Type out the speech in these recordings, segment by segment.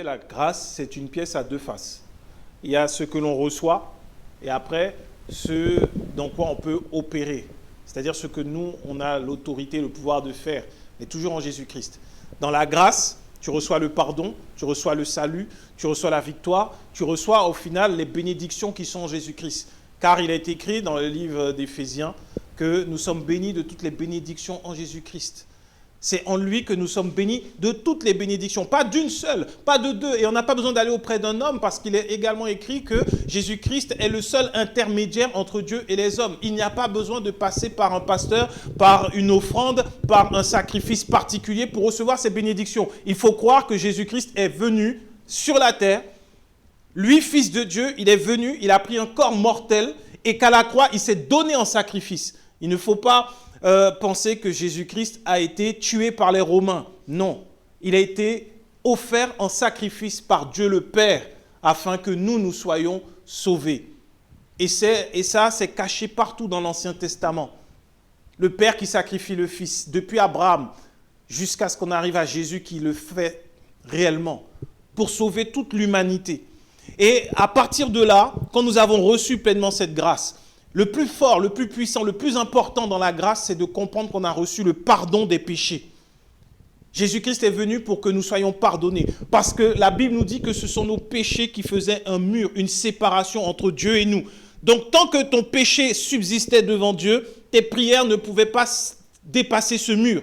la grâce, c'est une pièce à deux faces. Il y a ce que l'on reçoit et après, ce dans quoi on peut opérer. C'est-à-dire ce que nous, on a l'autorité, le pouvoir de faire, mais toujours en Jésus-Christ. Dans la grâce, tu reçois le pardon, tu reçois le salut, tu reçois la victoire, tu reçois au final les bénédictions qui sont en Jésus-Christ. Car il a été écrit dans le livre d'Éphésiens que nous sommes bénis de toutes les bénédictions en Jésus-Christ. C'est en lui que nous sommes bénis de toutes les bénédictions, pas d'une seule, pas de deux. Et on n'a pas besoin d'aller auprès d'un homme parce qu'il est également écrit que Jésus-Christ est le seul intermédiaire entre Dieu et les hommes. Il n'y a pas besoin de passer par un pasteur, par une offrande, par un sacrifice particulier pour recevoir ces bénédictions. Il faut croire que Jésus-Christ est venu sur la terre. Lui, fils de Dieu, il est venu, il a pris un corps mortel et qu'à la croix, il s'est donné en sacrifice. Il ne faut pas penser que Jésus-Christ a été tué par les Romains. Non, il a été offert en sacrifice par Dieu le Père afin que nous soyons sauvés. Et ça, c'est caché partout dans l'Ancien Testament. Le Père qui sacrifie le Fils, depuis Abraham jusqu'à ce qu'on arrive à Jésus qui le fait réellement pour sauver toute l'humanité. Et à partir de là, quand nous avons reçu pleinement cette grâce, le plus fort, le plus puissant, le plus important dans la grâce, c'est de comprendre qu'on a reçu le pardon des péchés. Jésus-Christ est venu pour que nous soyons pardonnés. Parce que la Bible nous dit que ce sont nos péchés qui faisaient un mur, une séparation entre Dieu et nous. Donc tant que ton péché subsistait devant Dieu, tes prières ne pouvaient pas dépasser ce mur.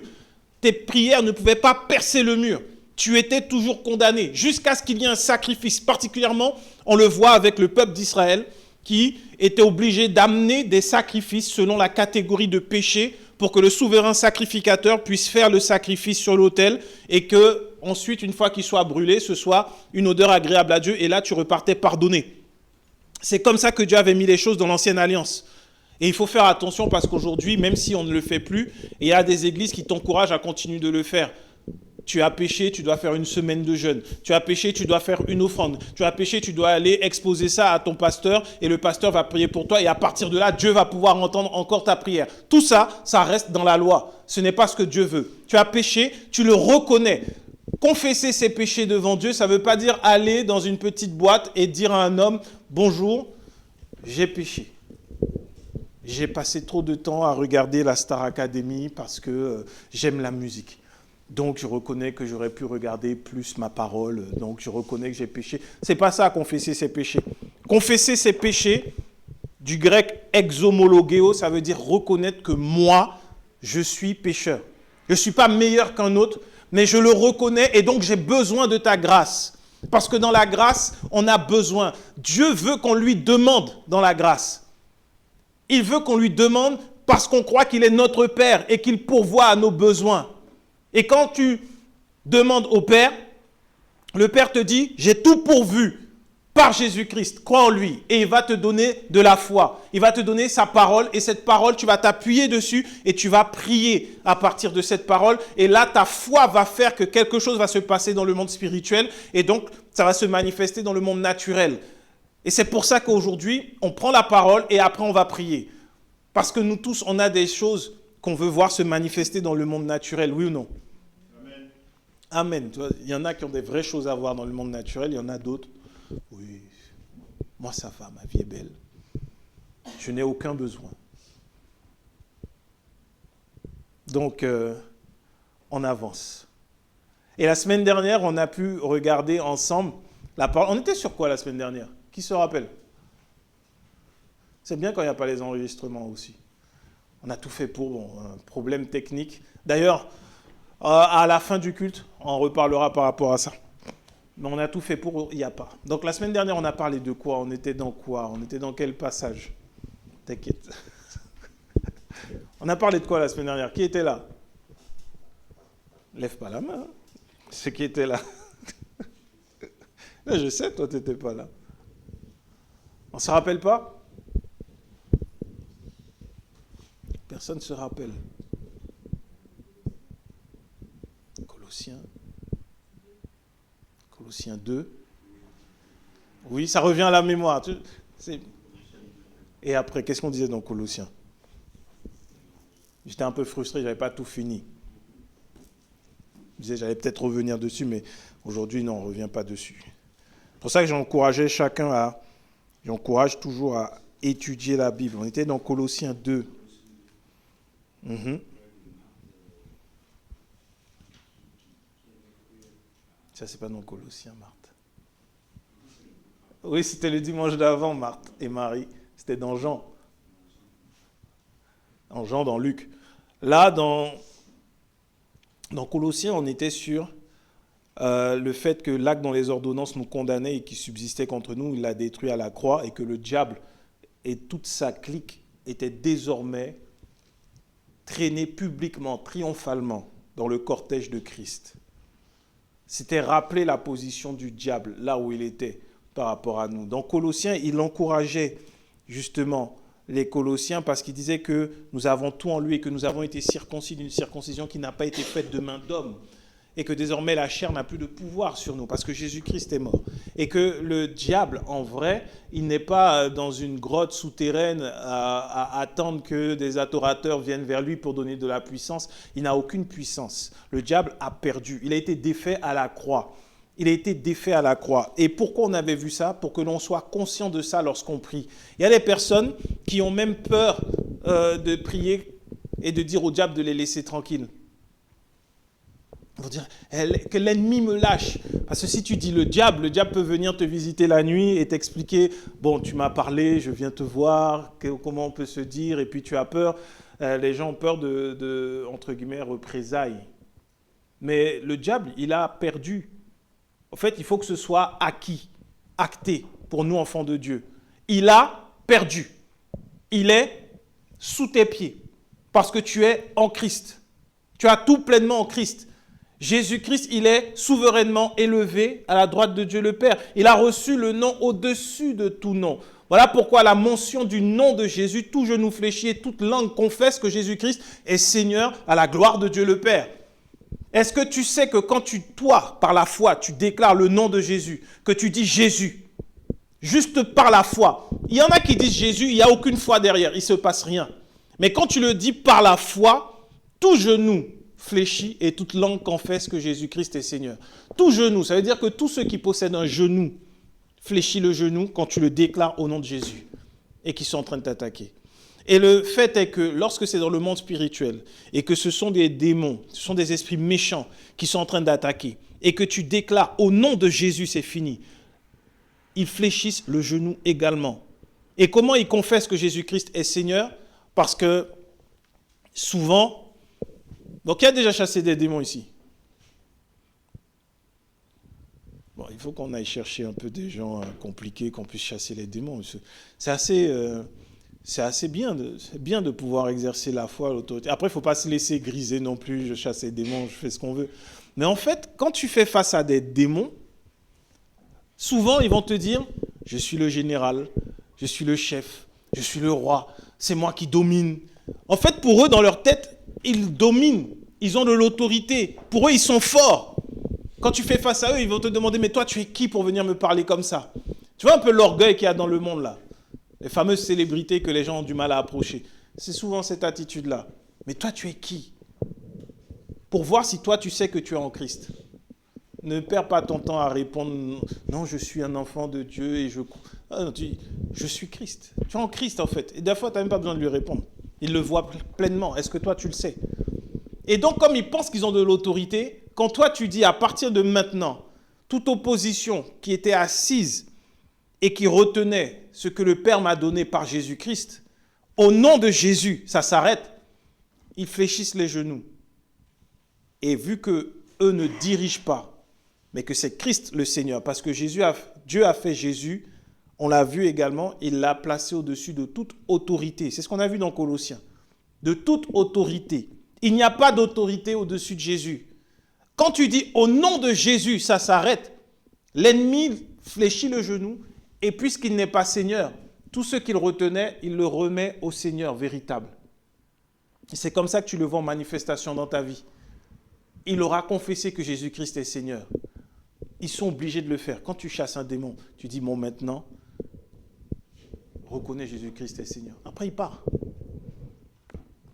Tes prières ne pouvaient pas percer le mur. Tu étais toujours condamné jusqu'à ce qu'il y ait un sacrifice. Particulièrement, on le voit avec le peuple d'Israël qui était obligé d'amener des sacrifices selon la catégorie de péché pour que le souverain sacrificateur puisse faire le sacrifice sur l'autel et que ensuite, une fois qu'il soit brûlé, ce soit une odeur agréable à Dieu et là, tu repartais pardonné. C'est comme ça que Dieu avait mis les choses dans l'ancienne alliance. Et il faut faire attention parce qu'aujourd'hui, même si on ne le fait plus, il y a des églises qui t'encouragent à continuer de le faire. Tu as péché, tu dois faire une semaine de jeûne. Tu as péché, tu dois faire une offrande. Tu as péché, tu dois aller exposer ça à ton pasteur et le pasteur va prier pour toi et à partir de là, Dieu va pouvoir entendre encore ta prière. Tout ça, ça reste dans la loi. Ce n'est pas ce que Dieu veut. Tu as péché, tu le reconnais. Confesser ses péchés devant Dieu, ça ne veut pas dire aller dans une petite boîte et dire à un homme « Bonjour, j'ai péché. J'ai passé trop de temps à regarder la Star Academy parce que j'aime la musique. » Donc, je reconnais que j'aurais pu regarder plus ma parole. Donc, je reconnais que j'ai péché. Ce n'est pas ça, confesser ses péchés. Confesser ses péchés, du grec exomologeo, ça veut dire reconnaître que moi, je suis pécheur. Je ne suis pas meilleur qu'un autre, mais je le reconnais et donc j'ai besoin de ta grâce. Parce que dans la grâce, on a besoin. Dieu veut qu'on lui demande dans la grâce. Il veut qu'on lui demande parce qu'on croit qu'il est notre Père et qu'il pourvoit à nos besoins. Et quand tu demandes au Père, le Père te dit, j'ai tout pourvu par Jésus-Christ, crois en lui. Et il va te donner de la foi. Il va te donner sa parole et cette parole, tu vas t'appuyer dessus et tu vas prier à partir de cette parole. Et là, ta foi va faire que quelque chose va se passer dans le monde spirituel et donc ça va se manifester dans le monde naturel. Et c'est pour ça qu'aujourd'hui, on prend la parole et après on va prier. Parce que nous tous, on a des choses qu'on veut voir se manifester dans le monde naturel, oui ou non? Amen. Amen. Il y en a qui ont des vraies choses à voir dans le monde naturel, il y en a d'autres. Oui, moi ça va, ma vie est belle. Je n'ai aucun besoin. Donc, on avance. Et la semaine dernière, on a pu regarder ensemble la parole. On était sur quoi la semaine dernière? Qui se rappelle? C'est bien quand il n'y a pas les enregistrements aussi. On a tout fait pour, un problème technique. D'ailleurs, à la fin du culte, on reparlera par rapport à ça. Mais on a tout fait pour, il n'y a pas. Donc la semaine dernière, on a parlé de quoi? On était dans quoi? On était dans quel passage? T'inquiète. On a parlé de quoi la semaine dernière? Qui était là? Lève pas la main. Ceux qui étaient là. Là, je sais, toi, tu n'étais pas là. On ne se rappelle pas? Personne ne se rappelle. Colossiens 2. Oui, ça revient à la mémoire. Et après, qu'est-ce qu'on disait dans Colossiens? J'étais un peu frustré, je n'avais pas tout fini. Je disais, j'allais peut-être revenir dessus, mais aujourd'hui, non, on ne revient pas dessus. C'est pour ça que j'encourage toujours à étudier la Bible. On était dans Colossiens 2. Ça, c'est pas dans Colossiens, Marthe. Oui, c'était le dimanche d'avant, Marthe et Marie. C'était dans Jean. Dans Luc. Là, dans Colossiens, on était sur le fait que l'acte dont les ordonnances nous condamnaient et qui subsistait contre nous, il l'a détruit à la croix et que le diable et toute sa clique étaient désormais traînés publiquement, triomphalement dans le cortège de Christ. C'était rappeler la position du diable, là où il était par rapport à nous. Dans Colossiens, il encourageait justement les Colossiens parce qu'il disait que nous avons tout en lui et que nous avons été circoncis d'une circoncision qui n'a pas été faite de main d'homme et que désormais la chair n'a plus de pouvoir sur nous parce que Jésus-Christ est mort. Et que le diable, en vrai, il n'est pas dans une grotte souterraine à attendre que des adorateurs viennent vers lui pour donner de la puissance. Il n'a aucune puissance. Le diable a perdu. Il a été défait à la croix. Il a été défait à la croix. Et pourquoi on avait vu ça? Pour que l'on soit conscient de ça lorsqu'on prie. Il y a des personnes qui ont même peur de prier et de dire au diable de les laisser tranquilles. Ils vont dire que l'ennemi me lâche. Parce que si tu dis le diable peut venir te visiter la nuit et t'expliquer, bon, tu m'as parlé, je viens te voir, comment on peut se dire, et puis tu as peur. Les gens ont peur de entre guillemets, représailles. Mais le diable, il a perdu. En fait, il faut que ce soit acquis, acté pour nous, enfants de Dieu. Il a perdu. Il est sous tes pieds parce que tu es en Christ. Tu as tout pleinement en Christ. Jésus-Christ, il est souverainement élevé à la droite de Dieu le Père. Il a reçu le nom au-dessus de tout nom. Voilà pourquoi la mention du nom de Jésus, tout genou fléchi et toute langue confesse que Jésus-Christ est Seigneur à la gloire de Dieu le Père. Est-ce que tu sais que quand toi, par la foi, tu déclares le nom de Jésus, que tu dis Jésus, juste par la foi, il y en a qui disent Jésus, il n'y a aucune foi derrière, il ne se passe rien. Mais quand tu le dis par la foi, tout genou fléchit et toute langue confesse que Jésus-Christ est Seigneur. Tout genou, ça veut dire que tous ceux qui possèdent un genou fléchit le genou quand tu le déclares au nom de Jésus et qui sont en train de t'attaquer. Et le fait est que lorsque c'est dans le monde spirituel et que ce sont des démons, ce sont des esprits méchants qui sont en train d'attaquer et que tu déclares au nom de Jésus, c'est fini, ils fléchissent le genou également. Et comment ils confessent que Jésus-Christ est Seigneur? Parce que souvent, donc, qui a déjà chassé des démons ici? Bon, il faut qu'on aille chercher un peu des gens compliqués, qu'on puisse chasser les démons. C'est assez bien de pouvoir exercer la foi, l'autorité. Après, il ne faut pas se laisser griser non plus. Je chasse les démons, je fais ce qu'on veut. Mais en fait, quand tu fais face à des démons, souvent, ils vont te dire, je suis le général, je suis le chef, je suis le roi, c'est moi qui domine. En fait, pour eux, dans leur tête, ils dominent, ils ont de l'autorité. Pour eux, ils sont forts. Quand tu fais face à eux, ils vont te demander, mais toi, tu es qui pour venir me parler comme ça? Tu vois un peu l'orgueil qu'il y a dans le monde là? Les fameuses célébrités que les gens ont du mal à approcher. C'est souvent cette attitude-là. Mais toi, tu es qui? Pour voir si toi, tu sais que tu es en Christ. Ne perds pas ton temps à répondre, non, je suis un enfant de Dieu et je suis Christ. Tu es en Christ en fait. Et des fois, tu n'as même pas besoin de lui répondre. Il le voit pleinement. Est-ce que toi, tu le sais? Et donc, comme ils pensent qu'ils ont de l'autorité, quand toi, tu dis à partir de maintenant, toute opposition qui était assise et qui retenait ce que le Père m'a donné par Jésus-Christ, au nom de Jésus, ça s'arrête, ils fléchissent les genoux. Et vu qu'eux ne dirigent pas, mais que c'est Christ le Seigneur, parce que Dieu a fait Jésus, on l'a vu également, il l'a placé au-dessus de toute autorité. C'est ce qu'on a vu dans Colossiens. De toute autorité. Il n'y a pas d'autorité au-dessus de Jésus. Quand tu dis au nom de Jésus, ça s'arrête. L'ennemi fléchit le genou et puisqu'il n'est pas Seigneur, tout ce qu'il retenait, il le remet au Seigneur véritable. Et c'est comme ça que tu le vois en manifestation dans ta vie. Il aura confessé que Jésus-Christ est Seigneur. Ils sont obligés de le faire. Quand tu chasses un démon, tu dis, bon, maintenant, reconnais Jésus-Christ est Seigneur. Après, il part.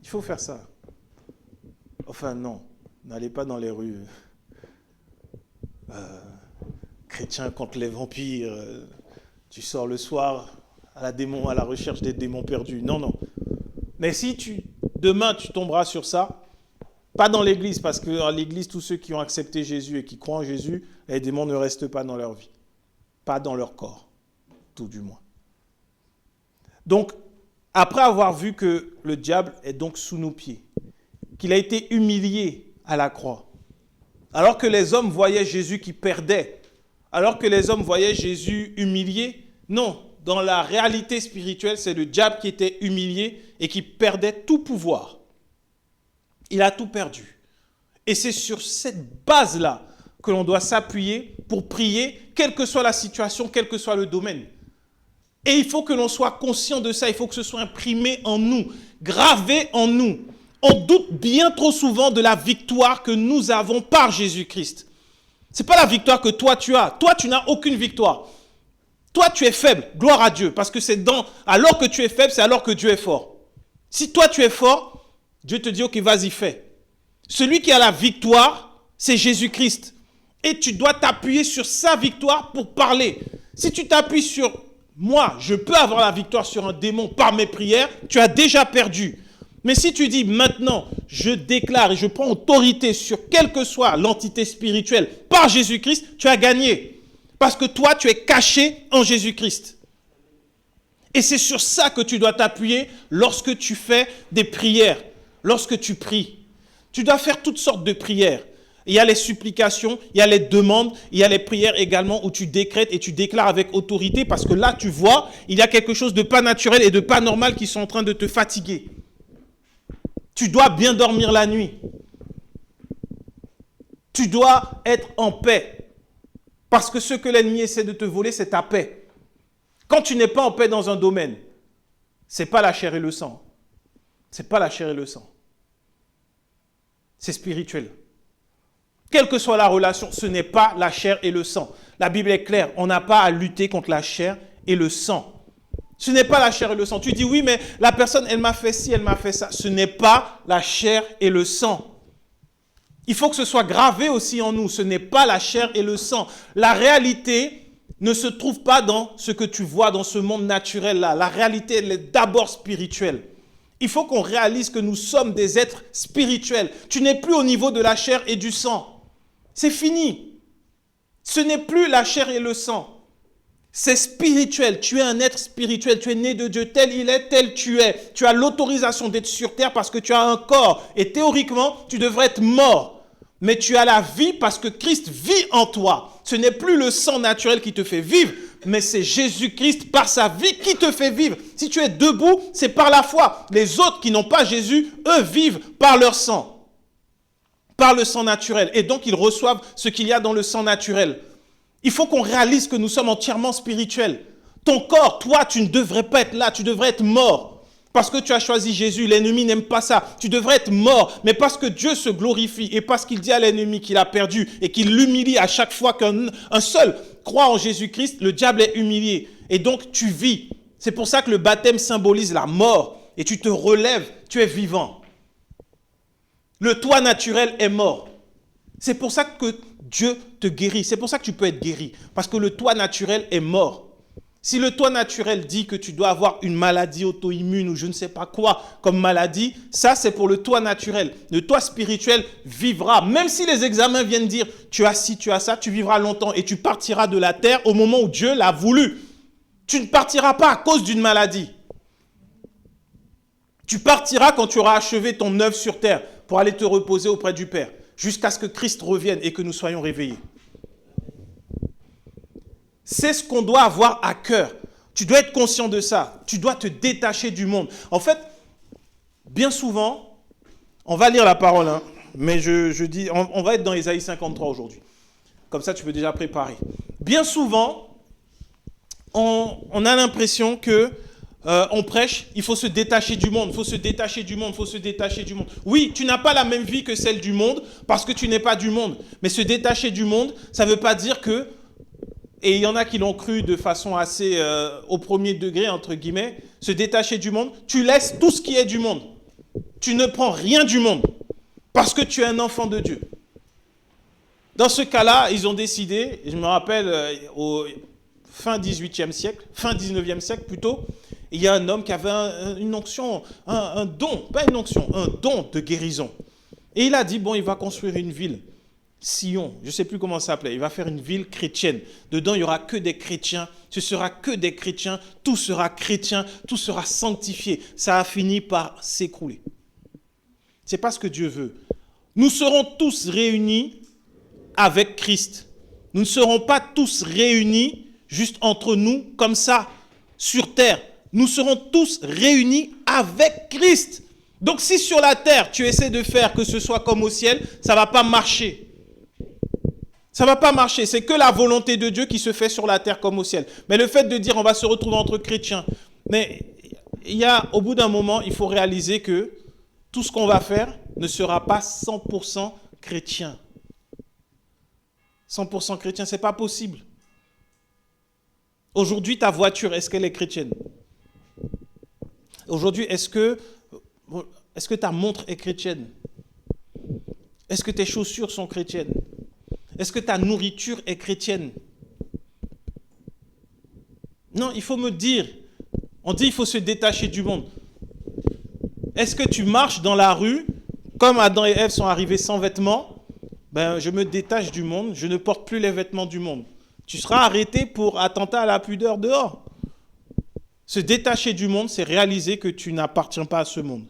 Il faut faire ça. Enfin, non. N'allez pas dans les rues chrétien contre les vampires, tu sors le soir à la recherche des démons perdus. Non, non. Mais si demain tu tomberas sur ça, pas dans l'église, parce que dans l'église, tous ceux qui ont accepté Jésus et qui croient en Jésus, les démons ne restent pas dans leur vie, pas dans leur corps, tout du moins. Donc, après avoir vu que le diable est donc sous nos pieds, qu'il a été humilié à la croix, alors que les hommes voyaient Jésus qui perdait, alors que les hommes voyaient Jésus humilié, non, dans la réalité spirituelle, c'est le diable qui était humilié et qui perdait tout pouvoir. Il a tout perdu. Et c'est sur cette base-là que l'on doit s'appuyer pour prier, quelle que soit la situation, quel que soit le domaine. Et il faut que l'on soit conscient de ça, il faut que ce soit imprimé en nous, gravé en nous. On doute bien trop souvent de la victoire que nous avons par Jésus-Christ. Ce n'est pas la victoire que toi tu as. Toi, tu n'as aucune victoire. Toi, tu es faible, gloire à Dieu, parce que alors que tu es faible, c'est alors que Dieu est fort. Si toi, tu es fort, Dieu te dit, ok, vas-y, fais. Celui qui a la victoire, c'est Jésus-Christ. Et tu dois t'appuyer sur sa victoire pour parler. Si tu t'appuies sur moi, je peux avoir la victoire sur un démon par mes prières, tu as déjà perdu. Mais si tu dis maintenant, je déclare et je prends autorité sur quelle que soit l'entité spirituelle par Jésus-Christ, tu as gagné. Parce que toi, tu es caché en Jésus-Christ. Et c'est sur ça que tu dois t'appuyer lorsque tu fais des prières. Lorsque tu pries, tu dois faire toutes sortes de prières. Il y a les supplications, il y a les demandes, il y a les prières également où tu décrètes et tu déclares avec autorité parce que là, tu vois, il y a quelque chose de pas naturel et de pas normal qui sont en train de te fatiguer. Tu dois bien dormir la nuit. Tu dois être en paix parce que ce que l'ennemi essaie de te voler, c'est ta paix. Quand tu n'es pas en paix dans un domaine, ce n'est pas la chair et le sang. Ce n'est pas la chair et le sang. C'est spirituel. Quelle que soit la relation, ce n'est pas la chair et le sang. La Bible est claire, on n'a pas à lutter contre la chair et le sang. Ce n'est pas la chair et le sang. Tu dis oui, mais la personne, elle m'a fait ci, elle m'a fait ça. Ce n'est pas la chair et le sang. Il faut que ce soit gravé aussi en nous. Ce n'est pas la chair et le sang. La réalité ne se trouve pas dans ce que tu vois dans ce monde naturel-là. La réalité, elle est d'abord spirituelle. Il faut qu'on réalise que nous sommes des êtres spirituels. Tu n'es plus au niveau de la chair et du sang. C'est fini. Ce n'est plus la chair et le sang. C'est spirituel. Tu es un être spirituel. Tu es né de Dieu. Tel il est, tel tu es. Tu as l'autorisation d'être sur terre parce que tu as un corps. Et théoriquement, tu devrais être mort. Mais tu as la vie parce que Christ vit en toi. Ce n'est plus le sang naturel qui te fait vivre, mais c'est Jésus-Christ par sa vie qui te fait vivre. Si tu es debout, c'est par la foi. Les autres qui n'ont pas Jésus, eux vivent par leur sang. Par le sang naturel. Et donc, ils reçoivent ce qu'il y a dans le sang naturel. Il faut qu'on réalise que nous sommes entièrement spirituels. Ton corps, toi, tu ne devrais pas être là. Tu devrais être mort. Parce que tu as choisi Jésus, l'ennemi n'aime pas ça. Tu devrais être mort. Mais parce que Dieu se glorifie et parce qu'il dit à l'ennemi qu'il a perdu et qu'il l'humilie à chaque fois qu'un seul croit en Jésus-Christ, le diable est humilié. Et donc, tu vis. C'est pour ça que le baptême symbolise la mort. Et tu te relèves, tu es vivant. Le toi naturel est mort. C'est pour ça que Dieu te guérit. C'est pour ça que tu peux être guéri. Parce que le toi naturel est mort. Si le toi naturel dit que tu dois avoir une maladie auto-immune ou je ne sais pas quoi comme maladie, ça c'est pour le toi naturel. Le toi spirituel vivra. Même si les examens viennent dire tu as ci, tu as ça, tu vivras longtemps et tu partiras de la terre au moment où Dieu l'a voulu. Tu ne partiras pas à cause d'une maladie. Tu partiras quand tu auras achevé ton œuvre sur terre pour aller te reposer auprès du Père jusqu'à ce que Christ revienne et que nous soyons réveillés. C'est ce qu'on doit avoir à cœur. Tu dois être conscient de ça. Tu dois te détacher du monde. En fait, bien souvent, on va lire la parole, hein, mais je dis, on va être dans Ésaïe 53 aujourd'hui. Comme ça, tu peux déjà préparer. Bien souvent, on a l'impression que on prêche, il faut se détacher du monde, il faut se détacher du monde, il faut se détacher du monde. Oui, tu n'as pas la même vie que celle du monde parce que tu n'es pas du monde. Mais se détacher du monde, ça ne veut pas dire que, et il y en a qui l'ont cru de façon assez au premier degré, entre guillemets, se détacher du monde, tu laisses tout ce qui est du monde. Tu ne prends rien du monde parce que tu es un enfant de Dieu. Dans ce cas-là, ils ont décidé, je me rappelle au fin 18e siècle, fin 19e siècle plutôt, il y a un homme qui avait une onction, un don, pas une onction, un don de guérison. Et il a dit, bon, il va construire une ville, Sion, je ne sais plus comment ça s'appelait, il va faire une ville chrétienne. Dedans, il n'y aura que des chrétiens, ce sera que des chrétiens, tout sera chrétien, tout sera sanctifié. Ça a fini par s'écrouler. Ce n'est pas ce que Dieu veut. Nous serons tous réunis avec Christ. Nous ne serons pas tous réunis juste entre nous, comme ça, sur terre. Nous serons tous réunis avec Christ. Donc si sur la terre, tu essaies de faire que ce soit comme au ciel, ça ne va pas marcher. Ça ne va pas marcher. C'est que la volonté de Dieu qui se fait sur la terre comme au ciel. Mais le fait de dire on va se retrouver entre chrétiens, mais au bout d'un moment, il faut réaliser que tout ce qu'on va faire ne sera pas 100% chrétien. 100% chrétien, ce n'est pas possible. Aujourd'hui, ta voiture, est-ce qu'elle est chrétienne? Aujourd'hui, est-ce que ta montre est chrétienne? Est-ce que tes chaussures sont chrétiennes? Est-ce que ta nourriture est chrétienne? Non, il faut me dire. On dit qu'il faut se détacher du monde. Est-ce que tu marches dans la rue, comme Adam et Ève sont arrivés sans vêtements? Ben, je me détache du monde, je ne porte plus les vêtements du monde. Tu seras arrêté pour attentat à la pudeur dehors. Se détacher du monde, c'est réaliser que tu n'appartiens pas à ce monde.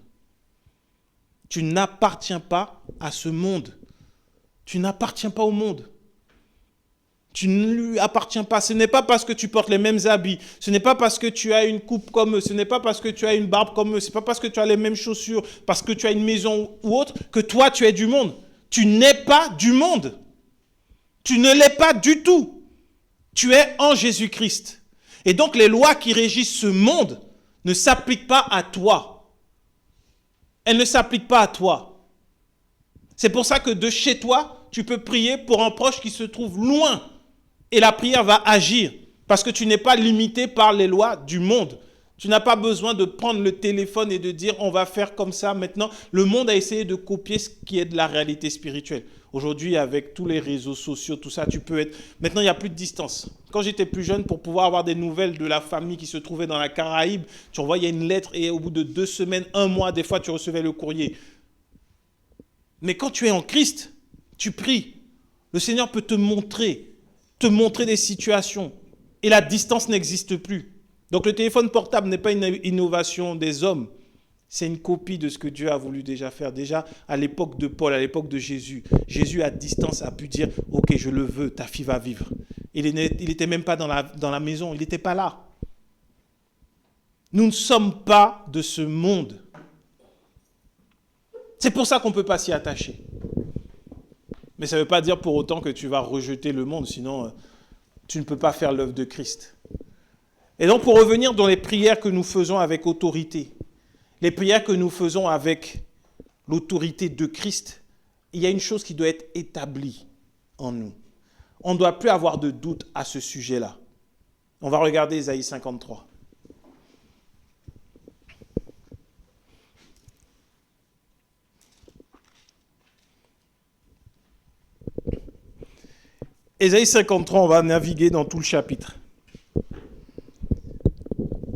Tu n'appartiens pas à ce monde. Tu n'appartiens pas au monde. Tu ne lui appartiens pas. Ce n'est pas parce que tu portes les mêmes habits. Ce n'est pas parce que tu as une coupe comme eux. Ce n'est pas parce que tu as une barbe comme eux. Ce n'est pas parce que tu as les mêmes chaussures, parce que tu as une maison ou autre, que toi tu es du monde. Tu n'es pas du monde. Tu ne l'es pas du tout. Tu es en Jésus-Christ. Et donc les lois qui régissent ce monde ne s'appliquent pas à toi. Elles ne s'appliquent pas à toi. C'est pour ça que de chez toi, tu peux prier pour un proche qui se trouve loin. Et la prière va agir. Parce que tu n'es pas limité par les lois du monde. Tu n'as pas besoin de prendre le téléphone et de dire on va faire comme ça maintenant. Le monde a essayé de copier ce qui est de la réalité spirituelle. Aujourd'hui, avec tous les réseaux sociaux, tout ça, tu peux être... Maintenant, il n'y a plus de distance. Quand j'étais plus jeune, pour pouvoir avoir des nouvelles de la famille qui se trouvait dans la Caraïbe, tu envoyais une lettre et au bout de 2 semaines, 1 mois, des fois, tu recevais le courrier. Mais quand tu es en Christ, tu pries. Le Seigneur peut te montrer des situations. Et la distance n'existe plus. Donc le téléphone portable n'est pas une innovation des hommes. C'est une copie de ce que Dieu a voulu déjà faire. Déjà à l'époque de Paul, à l'époque de Jésus. Jésus à distance a pu dire « Ok, je le veux, ta fille va vivre ». Il n'était même pas dans la maison, il n'était pas là. Nous ne sommes pas de ce monde. C'est pour ça qu'on ne peut pas s'y attacher. Mais ça ne veut pas dire pour autant que tu vas rejeter le monde, sinon tu ne peux pas faire l'œuvre de Christ. Et donc pour revenir dans les prières que nous faisons avec autorité, les prières que nous faisons avec l'autorité de Christ, il y a une chose qui doit être établie en nous. On ne doit plus avoir de doute à ce sujet-là. On va regarder Ésaïe 53. Ésaïe 53, on va naviguer dans tout le chapitre.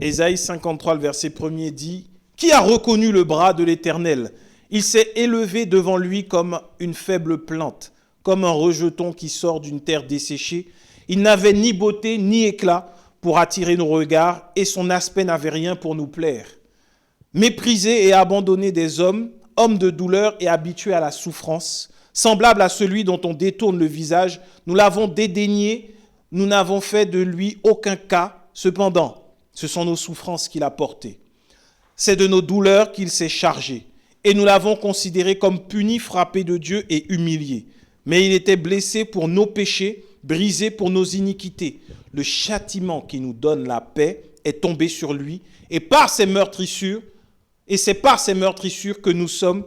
Ésaïe 53, le verset 1er dit « Qui a reconnu le bras de l'Éternel ? Il s'est élevé devant lui comme une faible plante, comme un rejeton qui sort d'une terre desséchée. Il n'avait ni beauté ni éclat pour attirer nos regards, et son aspect n'avait rien pour nous plaire. Méprisé et abandonné des hommes, homme de douleur et habitué à la souffrance, semblable à celui dont on détourne le visage, nous l'avons dédaigné, nous n'avons fait de lui aucun cas. Cependant, ce sont nos souffrances qu'il a portées. C'est de nos douleurs qu'il s'est chargé. Et nous l'avons considéré comme puni, frappé de Dieu et humilié. Mais il était blessé pour nos péchés, brisé pour nos iniquités. Le châtiment qui nous donne la paix est tombé sur lui. Et c'est par ses meurtrissures que nous sommes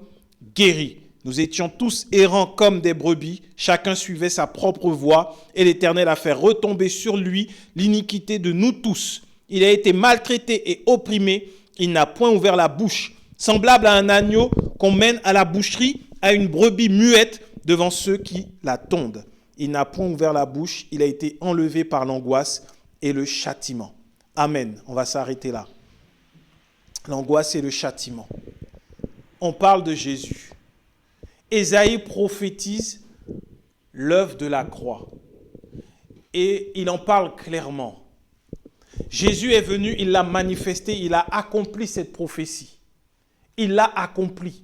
guéris. Nous étions tous errants comme des brebis, chacun suivait sa propre voie, et l'Éternel a fait retomber sur lui l'iniquité de nous tous. Il a été maltraité et opprimé, il n'a point ouvert la bouche. Semblable à un agneau qu'on mène à la boucherie, à une brebis muette devant ceux qui la tondent. Il n'a point ouvert la bouche, il a été enlevé par l'angoisse et le châtiment. Amen. On va s'arrêter là. L'angoisse et le châtiment. On parle de Jésus. Ésaïe prophétise l'œuvre de la croix. Et il en parle clairement. Jésus est venu, il l'a manifesté, il a accompli cette prophétie. Il l'a accompli.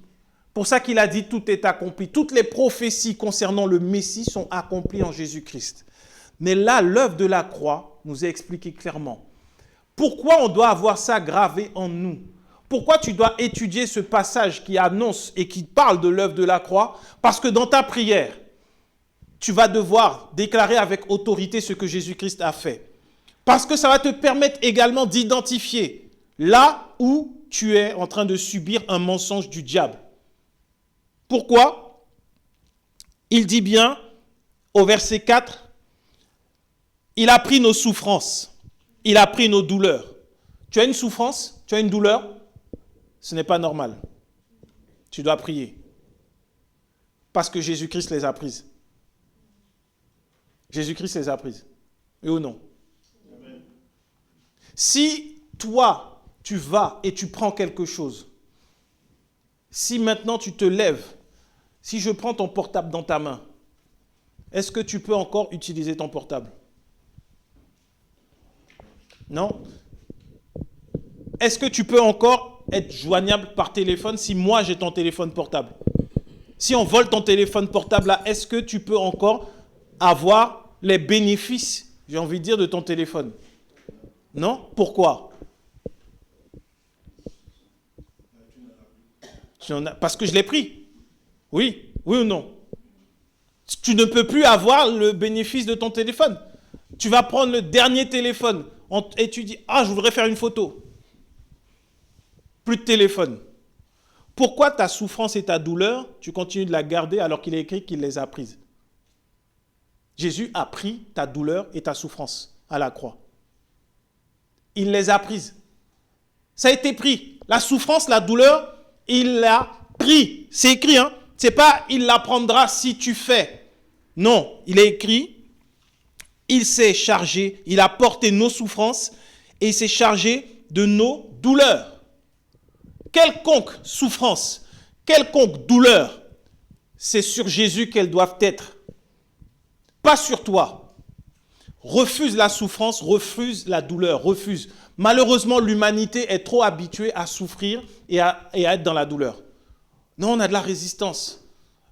Pour ça qu'il a dit tout est accompli. Toutes les prophéties concernant le Messie sont accomplies en Jésus-Christ. Mais là, l'œuvre de la croix nous est expliquée clairement. Pourquoi on doit avoir ça gravé en nous? Pourquoi tu dois étudier ce passage qui annonce et qui parle de l'œuvre de la croix? Parce que dans ta prière, tu vas devoir déclarer avec autorité ce que Jésus-Christ a fait. Parce que ça va te permettre également d'identifier là où tu es en train de subir un mensonge du diable. Pourquoi? Il dit bien au verset 4, il a pris nos souffrances, il a pris nos douleurs. Tu as une souffrance, tu as une douleur, ce n'est pas normal. Tu dois prier. Parce que Jésus-Christ les a prises. Jésus-Christ les a prises. Oui ou non? Amen. Si toi, tu vas et tu prends quelque chose, si maintenant tu te lèves, si je prends ton portable dans ta main, est-ce que tu peux encore utiliser ton portable? Non? Est-ce que tu peux encore être joignable par téléphone si moi j'ai ton téléphone portable? Si on vole ton téléphone portable là, est-ce que tu peux encore avoir les bénéfices, j'ai envie de dire, de ton téléphone? Non? Pourquoi? Parce que je l'ai pris. Oui, oui ou non? Tu ne peux plus avoir le bénéfice de ton téléphone. Tu vas prendre le dernier téléphone et tu dis, ah, je voudrais faire une photo. Plus de téléphone. Pourquoi ta souffrance et ta douleur, tu continues de la garder alors qu'il est écrit qu'il les a prises? Jésus a pris ta douleur et ta souffrance à la croix. Il les a prises. Ça a été pris. La souffrance, la douleur, il l'a pris. C'est écrit, hein? C'est pas il la prendra si tu fais. Non, il est écrit, il s'est chargé, il a porté nos souffrances et il s'est chargé de nos douleurs. Quelconque souffrance, quelconque douleur, c'est sur Jésus qu'elles doivent être. Pas sur toi. Refuse la souffrance, refuse la douleur, refuse. Malheureusement, l'humanité est trop habituée à souffrir et à être dans la douleur. Non, on a de la résistance.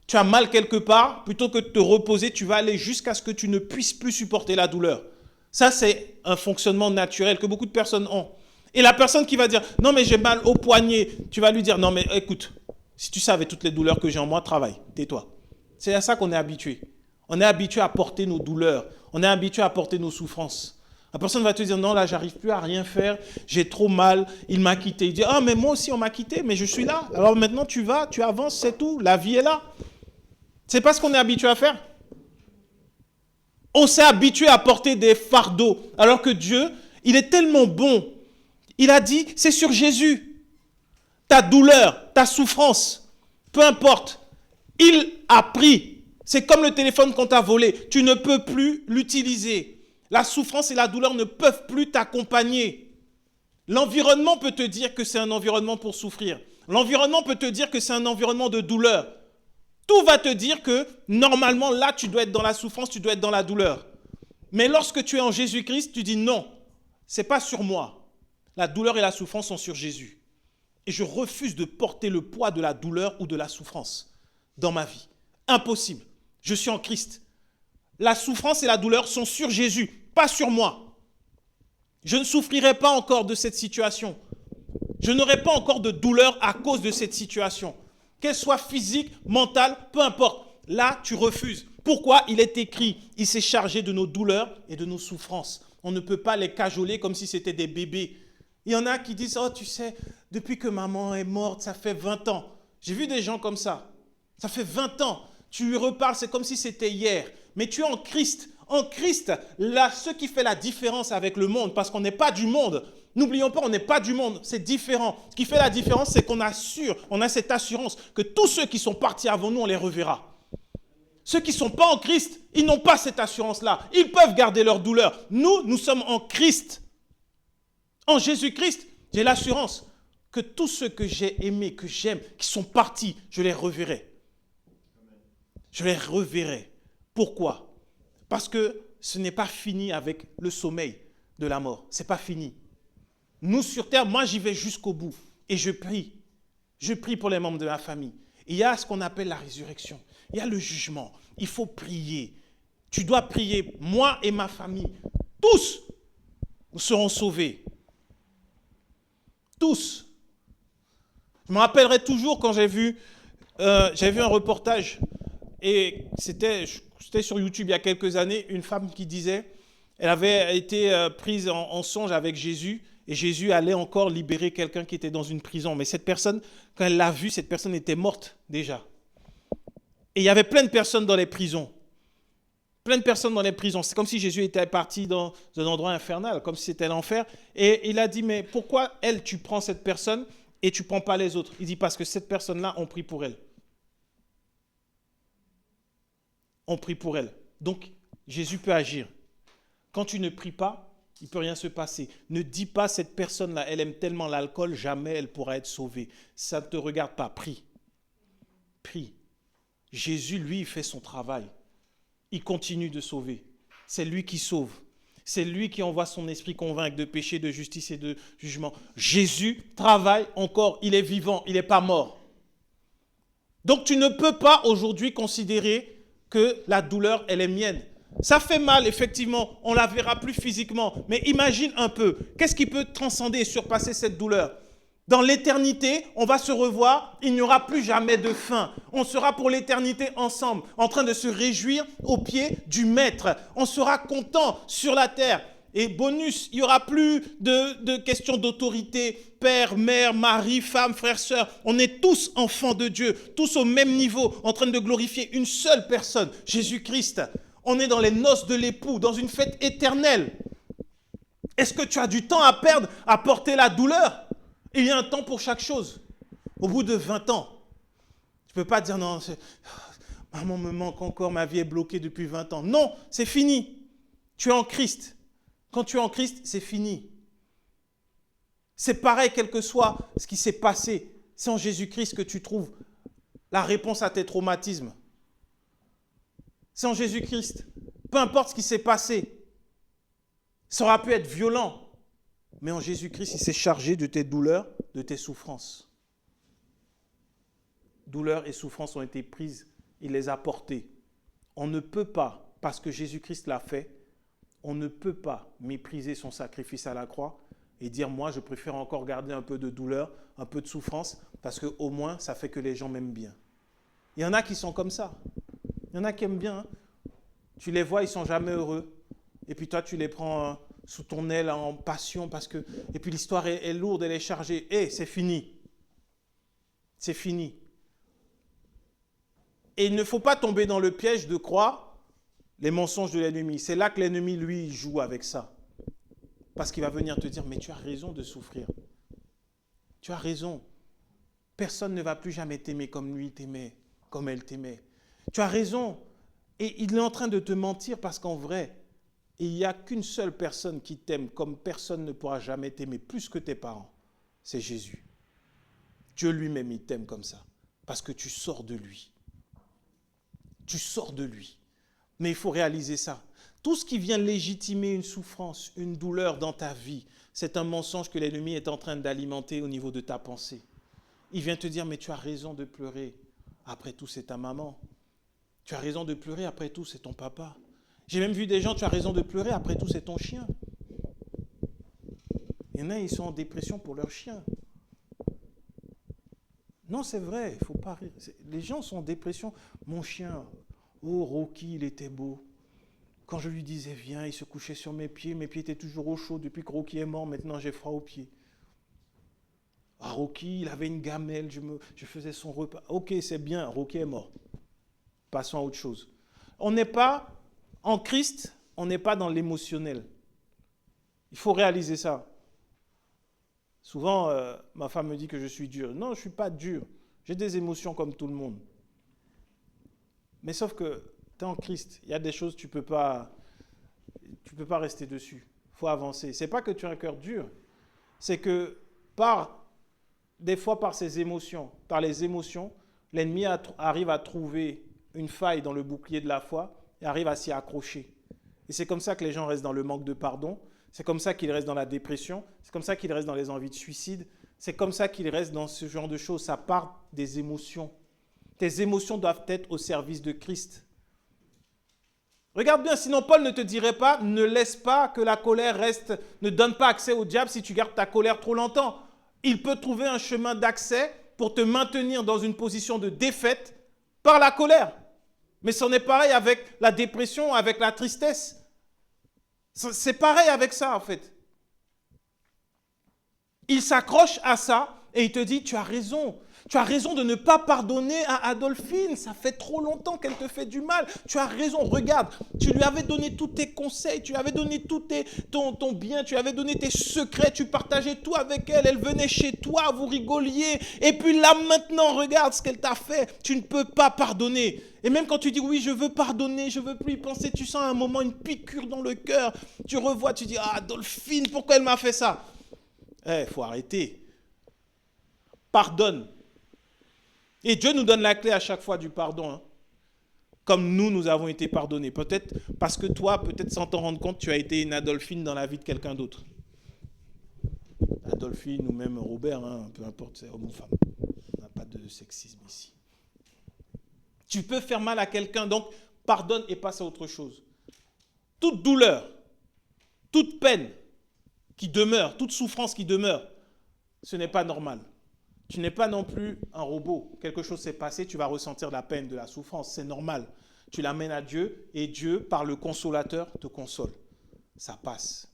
Tu as mal quelque part, plutôt que de te reposer, tu vas aller jusqu'à ce que tu ne puisses plus supporter la douleur. Ça, c'est un fonctionnement naturel que beaucoup de personnes ont. Et la personne qui va dire, non mais j'ai mal au poignet, tu vas lui dire, non mais écoute, si tu savais toutes les douleurs que j'ai en moi, travaille, tais-toi. C'est à ça qu'on est habitué. On est habitué à porter nos douleurs, on est habitué à porter nos souffrances. La personne va te dire, non là, j'arrive plus à rien faire, j'ai trop mal, il m'a quitté. Il dit, ah mais moi aussi on m'a quitté, mais je suis là. Alors maintenant tu vas, tu avances, c'est tout, la vie est là. C'est pas ce qu'on est habitué à faire. On s'est habitué à porter des fardeaux, alors que Dieu, il est tellement bon. Il a dit, c'est sur Jésus. Ta douleur, ta souffrance, peu importe, il a pris. C'est comme le téléphone qu'on t'a volé. Tu ne peux plus l'utiliser. La souffrance et la douleur ne peuvent plus t'accompagner. L'environnement peut te dire que c'est un environnement pour souffrir. L'environnement peut te dire que c'est un environnement de douleur. Tout va te dire que normalement, là, tu dois être dans la souffrance, tu dois être dans la douleur. Mais lorsque tu es en Jésus-Christ, tu dis non, ce n'est pas sur moi. La douleur et la souffrance sont sur Jésus. Et je refuse de porter le poids de la douleur ou de la souffrance dans ma vie. Impossible. Je suis en Christ. La souffrance et la douleur sont sur Jésus, pas sur moi. Je ne souffrirai pas encore de cette situation. Je n'aurai pas encore de douleur à cause de cette situation. Qu'elle soit physique, mentale, peu importe. Là, tu refuses. Pourquoi? Il est écrit, il s'est chargé de nos douleurs et de nos souffrances. On ne peut pas les cajoler comme si c'était des bébés. Il y en a qui disent, oh tu sais, depuis que maman est morte, ça fait 20 ans. J'ai vu des gens comme ça. Ça fait 20 ans. Tu lui reparles, c'est comme si c'était hier. Mais tu es en Christ. En Christ, là, ce qui fait la différence avec le monde, parce qu'on n'est pas du monde. N'oublions pas, on n'est pas du monde, c'est différent. Ce qui fait la différence, c'est qu'on assure, on a cette assurance que tous ceux qui sont partis avant nous, on les reverra. Ceux qui ne sont pas en Christ, ils n'ont pas cette assurance-là. Ils peuvent garder leur douleur. Nous sommes en Christ. En Jésus-Christ, j'ai l'assurance que tous ceux que j'ai aimés, que j'aime, qui sont partis, je les reverrai. Je les reverrai. Pourquoi? Parce que ce n'est pas fini avec le sommeil de la mort. Ce n'est pas fini. Nous, sur terre, moi, j'y vais jusqu'au bout. Et je prie. Je prie pour les membres de ma famille. Il y a ce qu'on appelle la résurrection. Il y a le jugement. Il faut prier. Tu dois prier. Moi et ma famille, tous, nous serons sauvés. Tous. Je me rappellerai toujours quand j'ai vu un reportage, et c'était sur YouTube il y a quelques années, une femme qui disait, elle avait été prise en songe avec Jésus, et Jésus allait encore libérer quelqu'un qui était dans une prison. Mais cette personne, quand elle l'a vu, cette personne était morte déjà. Et il y avait plein de personnes dans les prisons. Plein de personnes dans les prisons. C'est comme si Jésus était parti dans un endroit infernal, comme si c'était l'enfer. Et il a dit, mais pourquoi elle, tu prends cette personne et tu ne prends pas les autres? Il dit, parce que cette personne-là, on prie pour elle. On prie pour elle. Donc, Jésus peut agir. Quand tu ne pries pas, il ne peut rien se passer. Ne dis pas, cette personne-là, elle aime tellement l'alcool, jamais elle pourra être sauvée. Ça ne te regarde pas. Prie. Prie. Jésus, lui, il fait son travail. Il continue de sauver. C'est lui qui sauve. C'est lui qui envoie son esprit convaincre de péché, de justice et de jugement. Jésus travaille encore. Il est vivant. Il n'est pas mort. Donc, tu ne peux pas aujourd'hui considérer que la douleur, elle est mienne. Ça fait mal, effectivement. On ne la verra plus physiquement. Mais imagine un peu. Qu'est-ce qui peut transcender et surpasser cette douleur? Dans l'éternité, on va se revoir, il n'y aura plus jamais de fin. On sera pour l'éternité ensemble, en train de se réjouir au pied du Maître. On sera content sur la terre. Et bonus, il n'y aura plus de questions d'autorité, père, mère, mari, femme, frère, sœur. On est tous enfants de Dieu, tous au même niveau, en train de glorifier une seule personne, Jésus-Christ. On est dans les noces de l'époux, dans une fête éternelle. Est-ce que tu as du temps à perdre à porter la douleur? Il y a un temps pour chaque chose. Au bout de 20 ans, tu ne peux pas dire non, maman me manque encore, ma vie est bloquée depuis 20 ans. Non, c'est fini. Tu es en Christ. Quand tu es en Christ, c'est fini. C'est pareil, quel que soit ce qui s'est passé. C'est en Jésus-Christ que tu trouves la réponse à tes traumatismes. C'est en Jésus-Christ. Peu importe ce qui s'est passé. Ça aura pu être violent. Mais en Jésus-Christ, il s'est chargé de tes douleurs, de tes souffrances. Douleurs et souffrances ont été prises, il les a portées. On ne peut pas, parce que Jésus-Christ l'a fait, on ne peut pas mépriser son sacrifice à la croix et dire, moi, je préfère encore garder un peu de douleur, un peu de souffrance, parce qu'au moins, ça fait que les gens m'aiment bien. Il y en a qui sont comme ça. Il y en a qui aiment bien. Hein. Tu les vois, ils ne sont jamais heureux. Et puis toi, tu les prends sous ton aile en passion parce que... Et puis l'histoire est lourde, elle est chargée. Et c'est fini. C'est fini. Et il ne faut pas tomber dans le piège de croire les mensonges de l'ennemi. C'est là que l'ennemi, lui, joue avec ça. Parce qu'il va venir te dire, mais tu as raison de souffrir. Tu as raison. Personne ne va plus jamais t'aimer comme lui t'aimait, comme elle t'aimait. Tu as raison. Et il est en train de te mentir parce qu'en vrai, il n'y a qu'une seule personne qui t'aime comme personne ne pourra jamais t'aimer plus que tes parents. C'est Jésus. Dieu lui-même, il t'aime comme ça. Parce que tu sors de lui. Tu sors de lui. Mais il faut réaliser ça. Tout ce qui vient légitimer une souffrance, une douleur dans ta vie, c'est un mensonge que l'ennemi est en train d'alimenter au niveau de ta pensée. Il vient te dire, mais tu as raison de pleurer. Après tout, c'est ta maman. Tu as raison de pleurer, après tout, c'est ton papa. J'ai même vu des gens, tu as raison de pleurer, après tout, c'est ton chien. Il y en a, ils sont en dépression pour leur chien. Non, c'est vrai, il ne faut pas rire. Les gens sont en dépression. Mon chien, oh, Rocky, il était beau. Quand je lui disais, viens, il se couchait sur mes pieds étaient toujours au chaud. Depuis que Rocky est mort, maintenant j'ai froid aux pieds. Ah, Rocky, il avait une gamelle, je faisais son repas. Ok, c'est bien, Rocky est mort. Passons à autre chose. On n'est pas, en Christ, on n'est pas dans l'émotionnel. Il faut réaliser ça. Souvent, ma femme me dit que je suis dur. Non, je ne suis pas dur. J'ai des émotions comme tout le monde. Mais sauf que Tu es en Christ. Il y a des choses, tu peux pas rester dessus. Il faut avancer. Ce n'est pas que tu as un cœur dur. C'est que des fois par ses émotions, par les émotions, l'ennemi arrive à trouver une faille dans le bouclier de la foi et arrive à s'y accrocher. Et c'est comme ça que les gens restent dans le manque de pardon. C'est comme ça qu'ils restent dans la dépression. C'est comme ça qu'ils restent dans les envies de suicide. C'est comme ça qu'ils restent dans ce genre de choses. Ça part des émotions. Tes émotions doivent être au service de Christ. Regarde bien, sinon Paul ne te dirait pas, ne laisse pas que la colère reste, ne donne pas accès au diable si tu gardes ta colère trop longtemps. Il peut trouver un chemin d'accès pour te maintenir dans une position de défaite par la colère. Mais c'en est pareil avec la dépression, avec la tristesse. C'est pareil avec ça en fait. Il s'accroche à ça et il te dit, tu as raison. Tu as raison de ne pas pardonner à Adolphine. Ça fait trop longtemps qu'elle te fait du mal. Tu as raison. Regarde, tu lui avais donné tous tes conseils. Tu lui avais donné tout ton bien. Tu lui avais donné tes secrets. Tu partageais tout avec elle. Elle venait chez toi. Vous rigoliez. Et puis là, maintenant, regarde ce qu'elle t'a fait. Tu ne peux pas pardonner. Et même quand tu dis, oui, je veux pardonner, je ne veux plus y penser, tu sens à un moment une piqûre dans le cœur. Tu revois, tu dis, ah, Adolphine, pourquoi elle m'a fait ça? Il faut arrêter. Pardonne. Et Dieu nous donne la clé à chaque fois du pardon. Hein. Comme nous avons été pardonnés. Peut-être parce que toi, peut-être sans t'en rendre compte, tu as été une Adolphine dans la vie de quelqu'un d'autre. Adolphine ou même Robert, hein, peu importe, c'est homme ou femme. On n'a pas de sexisme ici. Tu peux faire mal à quelqu'un, donc pardonne et passe à autre chose. Toute douleur, toute peine qui demeure, toute souffrance qui demeure, ce n'est pas normal. Tu n'es pas non plus un robot. Quelque chose s'est passé, tu vas ressentir de la peine, de la souffrance. C'est normal. Tu l'amènes à Dieu et Dieu, par le consolateur, te console. Ça passe.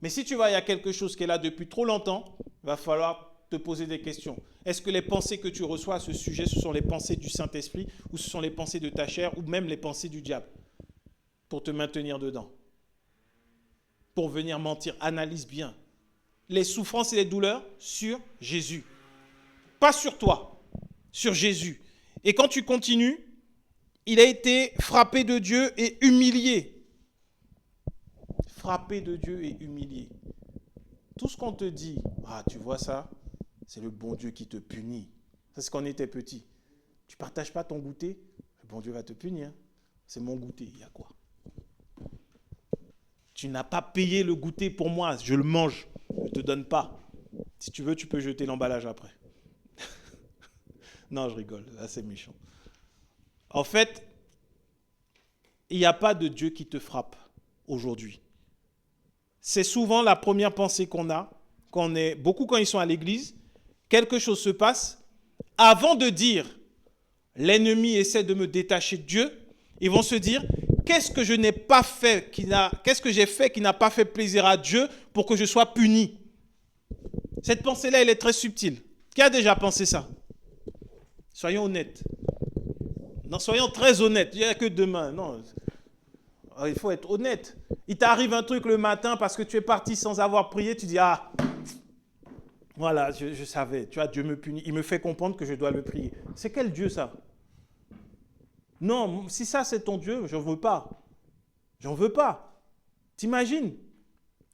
Mais si tu vois, il y a quelque chose qui est là depuis trop longtemps, il va falloir te poser des questions. Est-ce que les pensées que tu reçois à ce sujet, ce sont les pensées du Saint-Esprit ou ce sont les pensées de ta chair ou même les pensées du diable pour te maintenir dedans? Pour venir mentir, analyse bien. Les souffrances et les douleurs sur Jésus. Pas sur toi, sur Jésus. Et quand tu continues, il a été frappé de Dieu et humilié. Frappé de Dieu et humilié. Tout ce qu'on te dit, ah tu vois ça, c'est le bon Dieu qui te punit. Ça c'est quand on était petit. Tu ne partages pas ton goûter, le bon Dieu va te punir. C'est mon goûter, il y a quoi? Tu n'as pas payé le goûter pour moi, je le mange, je ne te donne pas. Si tu veux, tu peux jeter l'emballage après. Non, je rigole, là c'est méchant. En fait, il n'y a pas de Dieu qui te frappe aujourd'hui. C'est souvent la première pensée qu'on a, beaucoup quand ils sont à l'église, quelque chose se passe, avant de dire « l'ennemi essaie de me détacher de Dieu », ils vont se dire « qu'est-ce que je n'ai pas fait, qu'est-ce que j'ai fait qui n'a pas fait plaisir à Dieu pour que je sois puni ?» Cette pensée-là, elle est très subtile. Qui a déjà pensé ça? Soyons honnêtes. Non, soyons très honnêtes. Il n'y a que demain. Non. Il faut être honnête. Il t'arrive un truc le matin parce que tu es parti sans avoir prié. Tu dis, ah, voilà, je savais. Tu vois, Dieu me punit. Il me fait comprendre que je dois le prier. C'est quel Dieu ça? Non, si ça c'est ton Dieu, j'en veux pas. J'en veux pas. T'imagines?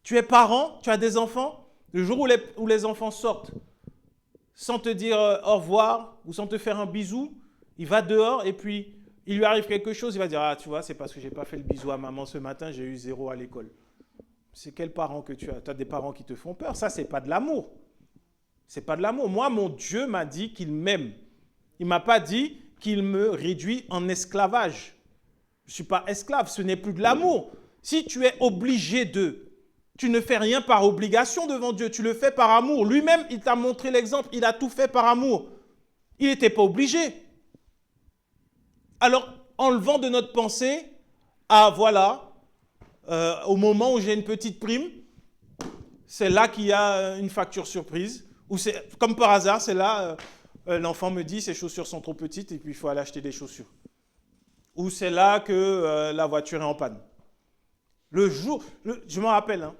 Tu es parent, tu as des enfants. Le jour où les enfants sortent, sans te dire au revoir ou sans te faire un bisou, il va dehors et puis il lui arrive quelque chose, il va dire « Ah, tu vois, c'est parce que je n'ai pas fait le bisou à maman ce matin, j'ai eu 0 à l'école. » C'est quel parent que tu as? Tu as des parents qui te font peur. Ça, ce n'est pas de l'amour. C'est pas de l'amour. Moi, mon Dieu m'a dit qu'il m'aime. Il ne m'a pas dit qu'il me réduit en esclavage. Je ne suis pas esclave, ce n'est plus de l'amour. Si tu es obligé de... Tu ne fais rien par obligation devant Dieu, tu le fais par amour. Lui-même, il t'a montré l'exemple, il a tout fait par amour. Il n'était pas obligé. Alors, enlevant de notre pensée, ah voilà, au moment où j'ai une petite prime, c'est là qu'il y a une facture surprise. Ou c'est, comme par hasard, c'est là, l'enfant me dit ses chaussures sont trop petites et puis il faut aller acheter des chaussures. Ou c'est là que la voiture est en panne. Je me rappelle, hein,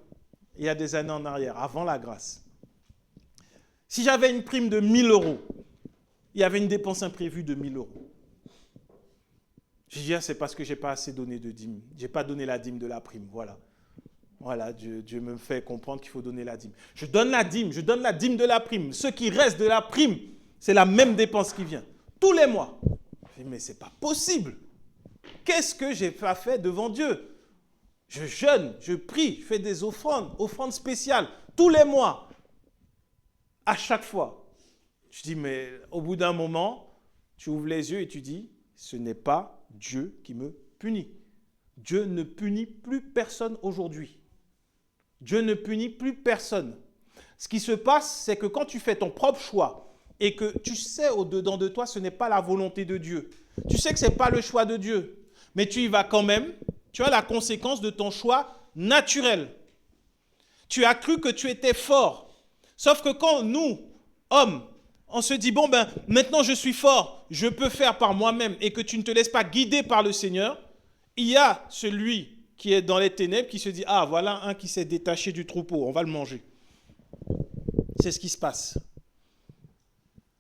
il y a des années en arrière, avant la grâce. Si j'avais une prime de 1 000 €, il y avait une dépense imprévue de 1 000 €. Je dis, ah, c'est parce que je n'ai pas assez donné de dîme. Je n'ai pas donné la dîme de la prime. Voilà. Voilà, Dieu me fait comprendre qu'il faut donner la dîme. Je donne la dîme de la prime. Ce qui reste de la prime, c'est la même dépense qui vient. Tous les mois. Je dis, mais ce n'est pas possible. Qu'est-ce que j'ai pas fait devant Dieu? Je jeûne, je prie, je fais des offrandes spéciales, tous les mois. À chaque fois. Je dis, mais au bout d'un moment, tu ouvres les yeux et tu dis, ce n'est pas Dieu qui me punit. Dieu ne punit plus personne aujourd'hui. Dieu ne punit plus personne. Ce qui se passe, c'est que quand tu fais ton propre choix et que tu sais au-dedans de toi, ce n'est pas la volonté de Dieu. Tu sais que ce n'est pas le choix de Dieu, mais tu y vas quand même. Tu as la conséquence de ton choix naturel. Tu as cru que tu étais fort. Sauf que quand nous, hommes, on se dit, bon ben, maintenant je suis fort, je peux faire par moi-même et que tu ne te laisses pas guider par le Seigneur, il y a celui qui est dans les ténèbres qui se dit, ah voilà un qui s'est détaché du troupeau, on va le manger. C'est ce qui se passe.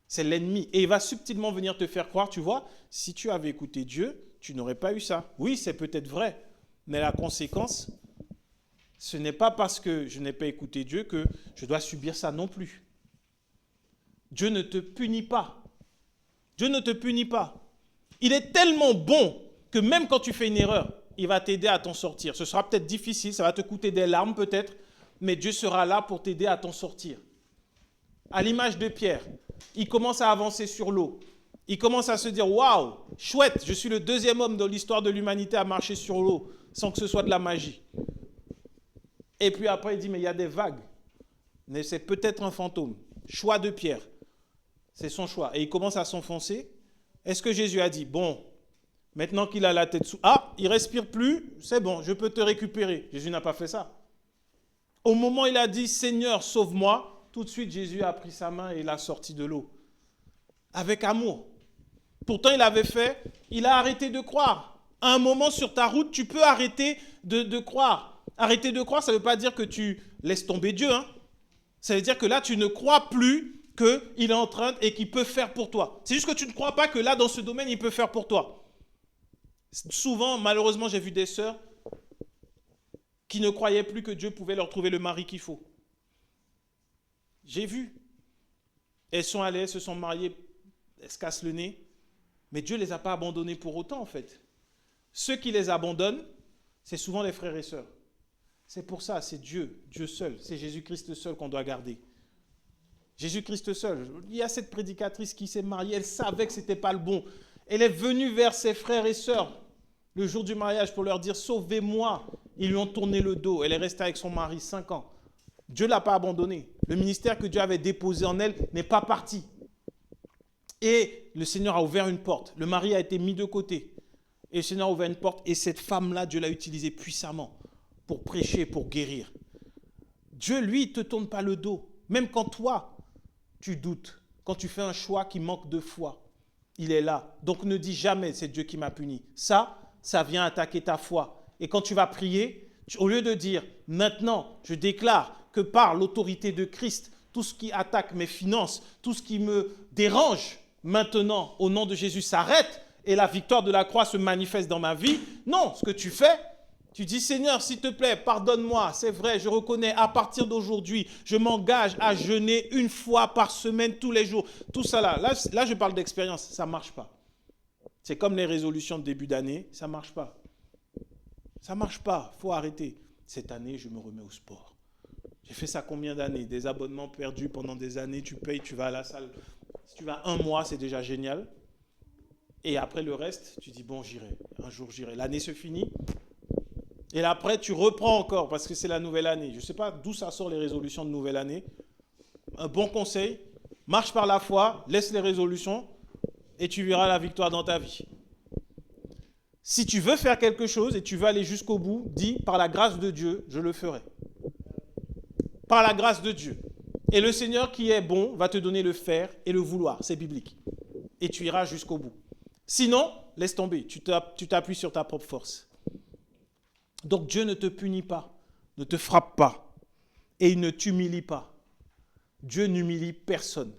C'est l'ennemi. Et il va subtilement venir te faire croire, tu vois, si tu avais écouté Dieu, tu n'aurais pas eu ça. Oui, c'est peut-être vrai, mais la conséquence, ce n'est pas parce que je n'ai pas écouté Dieu que je dois subir ça non plus. Dieu ne te punit pas. Dieu ne te punit pas. Il est tellement bon que même quand tu fais une erreur, il va t'aider à t'en sortir. Ce sera peut-être difficile, ça va te coûter des larmes peut-être, mais Dieu sera là pour t'aider à t'en sortir. À l'image de Pierre, il commence à avancer sur l'eau. Il commence à se dire, waouh, chouette, je suis le deuxième homme dans l'histoire de l'humanité à marcher sur l'eau sans que ce soit de la magie. Et puis après, il dit, mais il y a des vagues. Mais c'est peut-être un fantôme. Choix de Pierre. C'est son choix. Et il commence à s'enfoncer. Est-ce que Jésus a dit, bon, maintenant qu'il a la tête sous... Ah, il ne respire plus, c'est bon, je peux te récupérer. Jésus n'a pas fait ça. Au moment où il a dit, Seigneur, sauve-moi, tout de suite, Jésus a pris sa main et l'a sorti de l'eau. Avec amour. Pourtant, il a arrêté de croire. À un moment sur ta route, tu peux arrêter de croire. Arrêter de croire, ça ne veut pas dire que tu laisses tomber Dieu. Hein. Ça veut dire que là, tu ne crois plus qu'il est en train et qu'il peut faire pour toi. C'est juste que tu ne crois pas que là, dans ce domaine, il peut faire pour toi. Souvent, malheureusement, j'ai vu des sœurs qui ne croyaient plus que Dieu pouvait leur trouver le mari qu'il faut. J'ai vu. Elles sont allées, elles se sont mariées, elles se cassent le nez. Mais Dieu ne les a pas abandonnées pour autant, en fait. Ceux qui les abandonnent, c'est souvent les frères et sœurs. C'est pour ça, c'est Dieu, Dieu seul. C'est Jésus-Christ seul qu'on doit garder. Jésus-Christ seul. Il y a cette prédicatrice qui s'est mariée, elle savait que ce n'était pas le bon. Elle est venue vers ses frères et sœurs le jour du mariage pour leur dire « Sauvez-moi ». Ils lui ont tourné le dos. Elle est restée avec son mari 5 ans. Dieu ne l'a pas abandonnée. Le ministère que Dieu avait déposé en elle n'est pas parti. Et le Seigneur a ouvert une porte. Le mari a été mis de côté. Et le Seigneur a ouvert une porte. Et cette femme-là, Dieu l'a utilisée puissamment pour prêcher, pour guérir. Dieu, lui, ne te tourne pas le dos. Même quand toi, tu doutes, quand tu fais un choix qui manque de foi, il est là. Donc ne dis jamais, c'est Dieu qui m'a puni. Ça vient attaquer ta foi. Et quand tu vas prier, au lieu de dire, maintenant, je déclare que par l'autorité de Christ, tout ce qui attaque mes finances, tout ce qui me dérange, maintenant, au nom de Jésus, s'arrête et la victoire de la croix se manifeste dans ma vie. Non, ce que tu fais, tu dis, Seigneur, s'il te plaît, pardonne-moi. C'est vrai, je reconnais, à partir d'aujourd'hui, je m'engage à jeûner 1 fois par semaine, tous les jours. Tout ça là, je parle d'expérience, ça ne marche pas. C'est comme les résolutions de début d'année, ça ne marche pas. Ça ne marche pas, il faut arrêter. Cette année, je me remets au sport. J'ai fait ça combien d'années? Des abonnements perdus pendant des années, tu payes, tu vas à la salle. Si tu vas 1 mois, c'est déjà génial. Et après le reste, tu dis, bon, j'irai. Un jour, j'irai. L'année se finit. Et là, après, tu reprends encore parce que c'est la nouvelle année. Je ne sais pas d'où ça sort les résolutions de nouvelle année. Un bon conseil, marche par la foi, laisse les résolutions et tu verras la victoire dans ta vie. Si tu veux faire quelque chose et tu veux aller jusqu'au bout, dis, par la grâce de Dieu, je le ferai. Par la grâce de Dieu. Et le Seigneur qui est bon va te donner le faire et le vouloir. C'est biblique. Et tu iras jusqu'au bout. Sinon, laisse tomber. Tu t'appuies sur ta propre force. Donc Dieu ne te punit pas, ne te frappe pas et il ne t'humilie pas. Dieu n'humilie personne.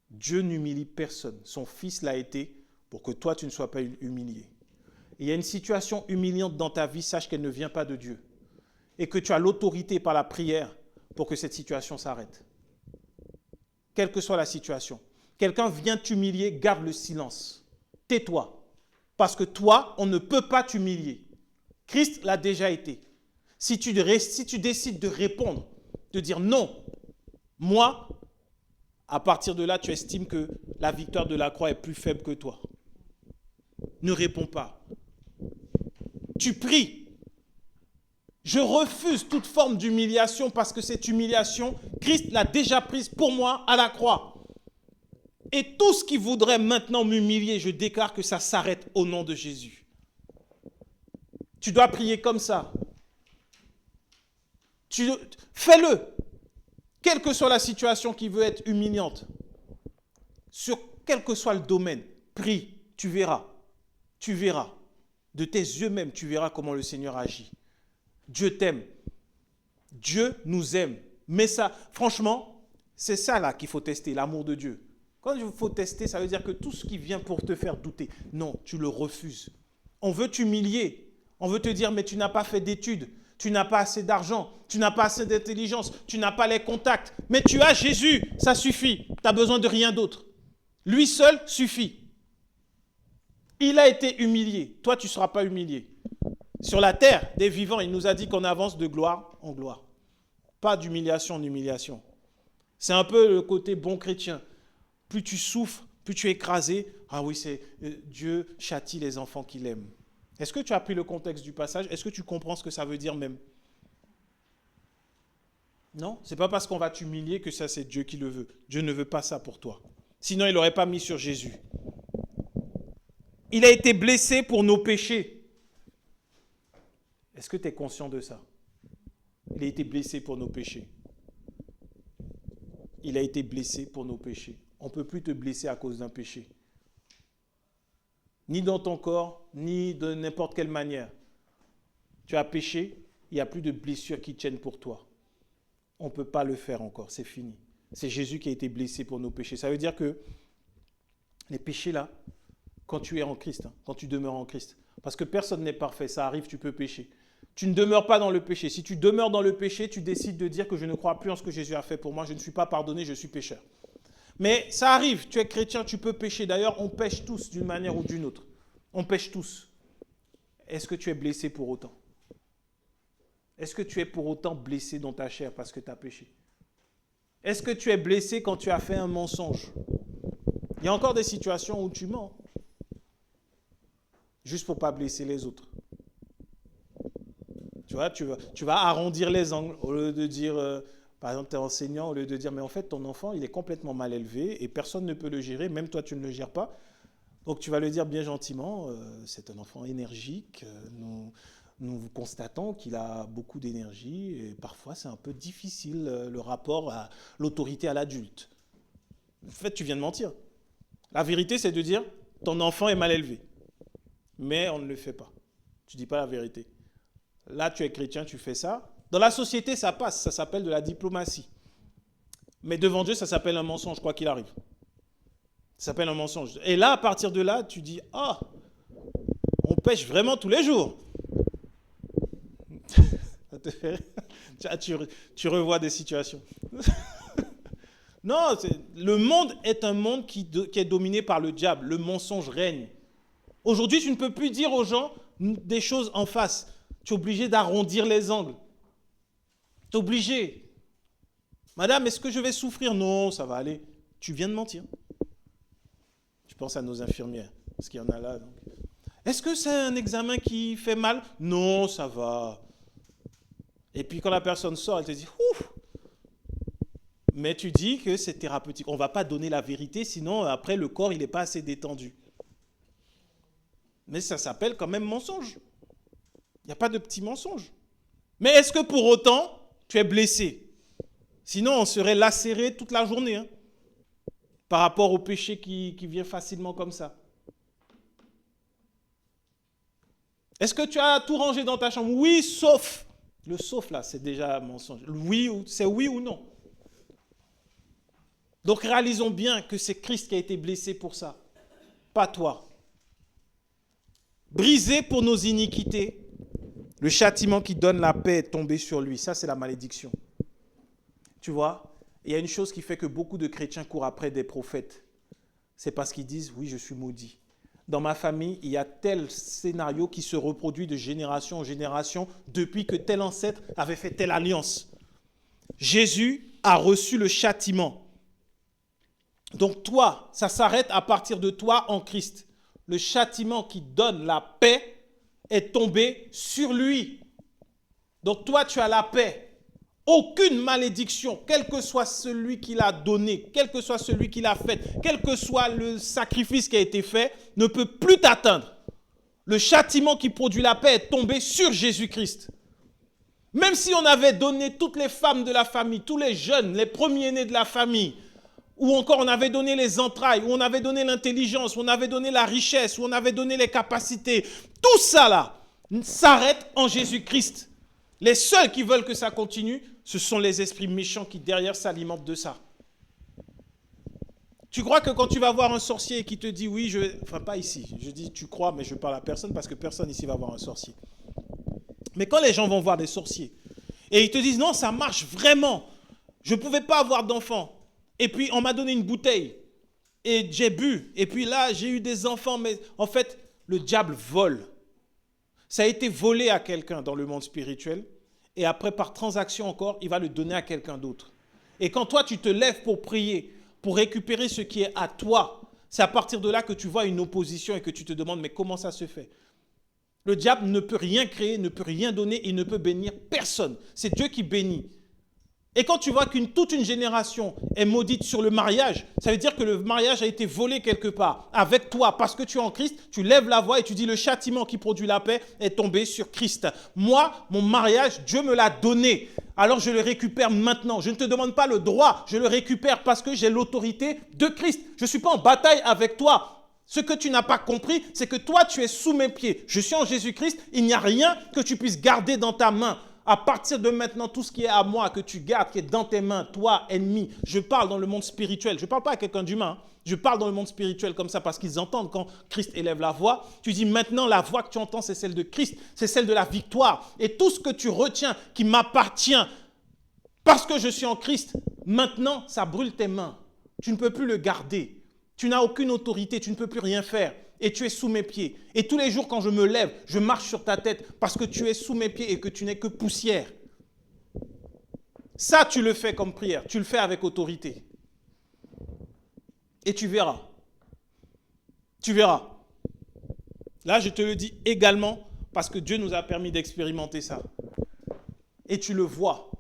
Dieu n'humilie personne. Son Fils l'a été pour que toi, tu ne sois pas humilié. Et il y a une situation humiliante dans ta vie, sache qu'elle ne vient pas de Dieu. Et que tu as l'autorité par la prière pour que cette situation s'arrête. Quelle que soit la situation. Quelqu'un vient t'humilier, garde le silence. Tais-toi. Parce que toi, on ne peut pas t'humilier. Christ l'a déjà été. Si tu décides de répondre, de dire non, moi, à partir de là, tu estimes que la victoire de la croix est plus faible que toi. Ne réponds pas. Tu pries. Je refuse toute forme d'humiliation parce que cette humiliation, Christ l'a déjà prise pour moi à la croix. Et tout ce qui voudrait maintenant m'humilier, je déclare que ça s'arrête au nom de Jésus. Tu dois prier comme ça. Fais-le. Quelle que soit la situation qui veut être humiliante, sur quel que soit le domaine, prie, tu verras. Tu verras. De tes yeux même, tu verras comment le Seigneur agit. Dieu t'aime. Dieu nous aime. Mais ça, franchement, c'est ça là qu'il faut tester, l'amour de Dieu. Quand il faut tester, ça veut dire que tout ce qui vient pour te faire douter, non, tu le refuses. On veut t'humilier. On veut te dire, mais tu n'as pas fait d'études. Tu n'as pas assez d'argent. Tu n'as pas assez d'intelligence. Tu n'as pas les contacts. Mais tu as Jésus. Ça suffit. Tu n'as besoin de rien d'autre. Lui seul suffit. Il a été humilié. Toi, tu ne seras pas humilié. Sur la terre des vivants, il nous a dit qu'on avance de gloire en gloire. Pas d'humiliation en humiliation. C'est un peu le côté bon chrétien. Plus tu souffres, plus tu es écrasé. Ah oui, c'est Dieu châtie les enfants qu'il aime. Est-ce que tu as pris le contexte du passage? Est-ce que tu comprends ce que ça veut dire même? Non, ce n'est pas parce qu'on va t'humilier que ça c'est Dieu qui le veut. Dieu ne veut pas ça pour toi. Sinon, il n'aurait pas mis sur Jésus. Il a été blessé pour nos péchés. Est-ce que tu es conscient de ça? Il a été blessé pour nos péchés. Il a été blessé pour nos péchés. On ne peut plus te blesser à cause d'un péché. Ni dans ton corps, ni de n'importe quelle manière. Tu as péché, il n'y a plus de blessures qui tiennent pour toi. On ne peut pas le faire encore, c'est fini. C'est Jésus qui a été blessé pour nos péchés. Ça veut dire que les péchés là, quand tu es en Christ, quand tu demeures en Christ, parce que personne n'est parfait, ça arrive, tu peux pécher. Tu ne demeures pas dans le péché. Si tu demeures dans le péché, tu décides de dire que je ne crois plus en ce que Jésus a fait pour moi, je ne suis pas pardonné, je suis pécheur. Mais ça arrive, tu es chrétien, tu peux pécher. D'ailleurs, on pêche tous d'une manière ou d'une autre. On pêche tous. Est-ce que tu es blessé pour autant? Est-ce que tu es pour autant blessé dans ta chair parce que tu as péché? Est-ce que tu es blessé quand tu as fait un mensonge? Il y a encore des situations où tu mens, juste pour ne pas blesser les autres. Tu vois, tu vas arrondir les angles au lieu de dire... Par exemple, tu es enseignant, au lieu de dire, mais en fait, ton enfant, il est complètement mal élevé et personne ne peut le gérer, même toi, tu ne le gères pas. Donc, tu vas le dire bien gentiment, c'est un enfant énergique, nous constatons qu'il a beaucoup d'énergie et parfois, c'est un peu difficile le rapport à l'autorité à l'adulte. En fait, tu viens de mentir. La vérité, c'est de dire, ton enfant est mal élevé. Mais on ne le fait pas. Tu ne dis pas la vérité. Là, tu es chrétien, tu fais ça. Dans la société, ça passe, ça s'appelle de la diplomatie. Mais devant Dieu, ça s'appelle un mensonge, quoi qu'il arrive. Ça s'appelle un mensonge. Et là, à partir de là, tu dis, ah, on pêche vraiment tous les jours. Ça te fait rire. Tu revois des situations. Non, le monde est un monde qui est dominé par le diable. Le mensonge règne. Aujourd'hui, tu ne peux plus dire aux gens des choses en face. Tu es obligé d'arrondir les angles. Tu es obligé. Madame, est-ce que je vais souffrir? Non, ça va aller. Tu viens de mentir. Je pense à nos infirmières, parce qu'il y en a là. Donc. Est-ce que c'est un examen qui fait mal? Non, ça va. Et puis quand la personne sort, elle te dit, ouf. Mais tu dis que c'est thérapeutique. On ne va pas donner la vérité, sinon après le corps, il n'est pas assez détendu. Mais ça s'appelle quand même mensonge. Il n'y a pas de petit mensonge. Mais est-ce que pour autant, tu es blessé? Sinon, on serait lacéré toute la journée, hein, par rapport au péché qui vient facilement comme ça. Est-ce que tu as tout rangé dans ta chambre? Oui, sauf. Le sauf, là, c'est déjà un mensonge. Oui, c'est oui ou non. Donc, réalisons bien que c'est Christ qui a été blessé pour ça, pas toi. brisé pour nos iniquités. Le châtiment qui donne la paix est tombé sur lui. Ça, c'est la malédiction. Tu vois, il y a une chose qui fait que beaucoup de chrétiens courent après des prophètes. C'est parce qu'ils disent, oui, je suis maudit. Dans ma famille, il y a tel scénario qui se reproduit de génération en génération depuis que tel ancêtre avait fait telle alliance. Jésus a reçu le châtiment. Donc toi, ça s'arrête à partir de toi en Christ. Le châtiment qui donne la paix est tombé sur lui. Donc toi, tu as la paix. Aucune malédiction, quel que soit celui qui l'a donné, quel que soit celui qui l'a fait, quel que soit le sacrifice qui a été fait, ne peut plus t'atteindre. Le châtiment qui produit la paix est tombé sur Jésus-Christ. Même si on avait donné toutes les femmes de la famille, tous les jeunes, les premiers-nés de la famille, ou encore on avait donné les entrailles, ou on avait donné l'intelligence, ou on avait donné la richesse, ou on avait donné les capacités, tout ça là s'arrête en Jésus-Christ. Les seuls qui veulent que ça continue, ce sont les esprits méchants qui derrière s'alimentent de ça. Tu crois que quand tu vas voir un sorcier qui te dit oui, enfin pas ici, je dis tu crois mais je parle à personne parce que personne ici va voir un sorcier. Mais quand les gens vont voir des sorciers et ils te disent non ça marche vraiment, je ne pouvais pas avoir d'enfants et puis on m'a donné une bouteille et j'ai bu et puis là j'ai eu des enfants mais en fait le diable vole. Ça a été volé à quelqu'un dans le monde spirituel et après par transaction encore, il va le donner à quelqu'un d'autre. Et quand toi tu te lèves pour prier, pour récupérer ce qui est à toi, c'est à partir de là que tu vois une opposition et que tu te demandes mais comment ça se fait? Le diable ne peut rien créer, ne peut rien donner, il ne peut bénir personne. C'est Dieu qui bénit. Et quand tu vois toute une génération est maudite sur le mariage, ça veut dire que le mariage a été volé quelque part avec toi. Parce que tu es en Christ, tu lèves la voix et tu dis le châtiment qui produit la paix est tombé sur Christ. Moi, mon mariage, Dieu me l'a donné. Alors je le récupère maintenant. Je ne te demande pas le droit, je le récupère parce que j'ai l'autorité de Christ. Je ne suis pas en bataille avec toi. Ce que tu n'as pas compris, c'est que toi, tu es sous mes pieds. Je suis en Jésus-Christ, il n'y a rien que tu puisses garder dans ta main. À partir de maintenant, tout ce qui est à moi, que tu gardes, qui est dans tes mains, toi, ennemi, je parle dans le monde spirituel. Je ne parle pas à quelqu'un d'humain, je parle dans le monde spirituel comme ça parce qu'ils entendent quand Christ élève la voix. Tu dis maintenant, la voix que tu entends, c'est celle de Christ, c'est celle de la victoire. Et tout ce que tu retiens qui m'appartient parce que je suis en Christ, maintenant, ça brûle tes mains. Tu ne peux plus le garder. Tu n'as aucune autorité, tu ne peux plus rien faire. Et tu es sous mes pieds. Et tous les jours quand je me lève, je marche sur ta tête parce que tu es sous mes pieds et que tu n'es que poussière. Ça, tu le fais comme prière. Tu le fais avec autorité. Et tu verras. Tu verras. Là, je te le dis également parce que Dieu nous a permis d'expérimenter ça. Et tu le vois.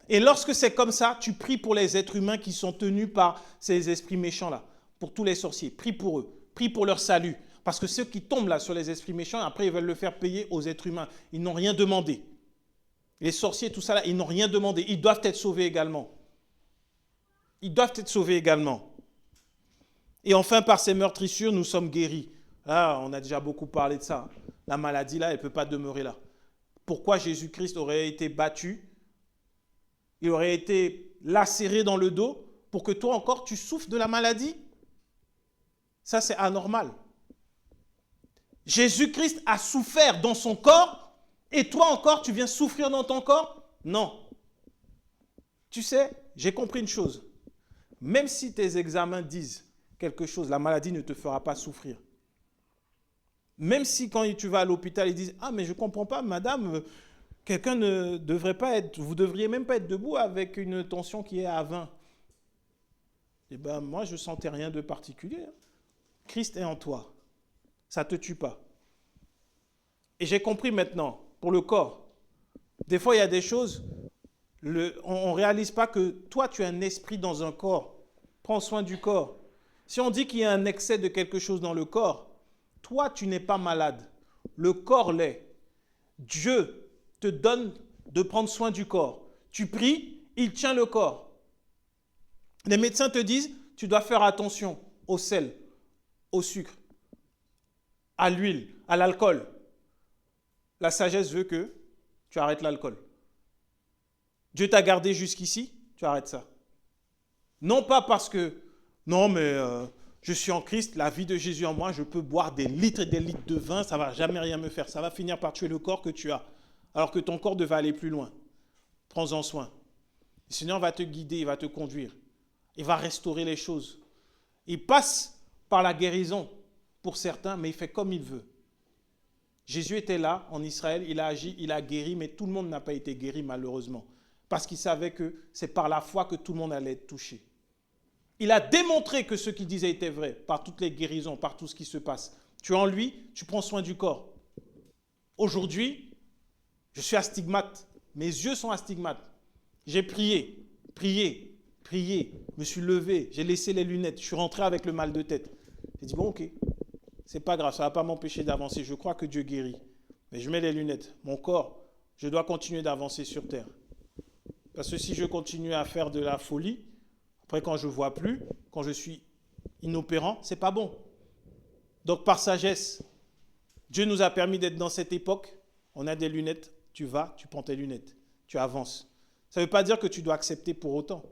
Et lorsque c'est comme ça, tu pries pour les êtres humains qui sont tenus par ces esprits méchants-là. Pour tous les sorciers. Prie pour eux. Prie pour leur salut. Parce que ceux qui tombent là sur les esprits méchants, après ils veulent le faire payer aux êtres humains. Ils n'ont rien demandé. Les sorciers, tout ça là, ils n'ont rien demandé. Ils doivent être sauvés également. Ils doivent être sauvés également. Et enfin, par ces meurtrissures, nous sommes guéris. Là, on a déjà beaucoup parlé de ça. La maladie là, elle ne peut pas demeurer là. Pourquoi Jésus-Christ aurait été battu? Il aurait été lacéré dans le dos pour que toi encore tu souffres de la maladie? Ça, c'est anormal. Jésus-Christ a souffert dans son corps et toi encore, tu viens souffrir dans ton corps? Non. Tu sais, j'ai compris une chose. Même si tes examens disent quelque chose, la maladie ne te fera pas souffrir. Même si quand tu vas à l'hôpital, ils disent « Ah, mais je ne comprends pas, madame, quelqu'un ne devrait pas être, vous ne devriez même pas être debout avec une tension qui est à 20. » Eh bien, moi, je ne sentais rien de particulier. Christ est en toi. Ça ne te tue pas. Et j'ai compris maintenant, pour le corps, des fois, il y a des choses, on ne réalise pas que toi, tu as un esprit dans un corps. Prends soin du corps. Si on dit qu'il y a un excès de quelque chose dans le corps, toi, tu n'es pas malade. Le corps l'est. Dieu te donne de prendre soin du corps. Tu pries, il tient le corps. Les médecins te disent, tu dois faire attention au sel, au sucre, à l'huile, à l'alcool. La sagesse veut que tu arrêtes l'alcool. Dieu t'a gardé jusqu'ici, tu arrêtes ça. Non pas parce que, non mais je suis en Christ, la vie de Jésus en moi, je peux boire des litres et des litres de vin, ça ne va jamais rien me faire. Ça va finir par tuer le corps que tu as, alors que ton corps devait aller plus loin. Prends-en soin. Le Seigneur va te guider, il va te conduire. Il va restaurer les choses. Il passe par la guérison pour certains, mais il fait comme il veut. Jésus était là en Israël, il a agi, il a guéri, mais tout le monde n'a pas été guéri malheureusement. Parce qu'il savait que c'est par la foi que tout le monde allait être touché. Il a démontré que ce qu'il disait était vrai, par toutes les guérisons, par tout ce qui se passe. Tu es en lui, tu prends soin du corps. Aujourd'hui, je suis astigmate. Mes yeux sont astigmates. J'ai prié, me suis levé, j'ai laissé les lunettes, je suis rentré avec le mal de tête. J'ai dit, bon, ok, c'est pas grave, ça ne va pas m'empêcher d'avancer. Je crois que Dieu guérit. Mais je mets les lunettes. Mon corps, je dois continuer d'avancer sur terre. Parce que si je continue à faire de la folie, après, quand je ne vois plus, quand je suis inopérant, ce n'est pas bon. Donc, par sagesse, Dieu nous a permis d'être dans cette époque. On a des lunettes, tu vas, tu prends tes lunettes, tu avances. Ça ne veut pas dire que tu dois accepter pour autant.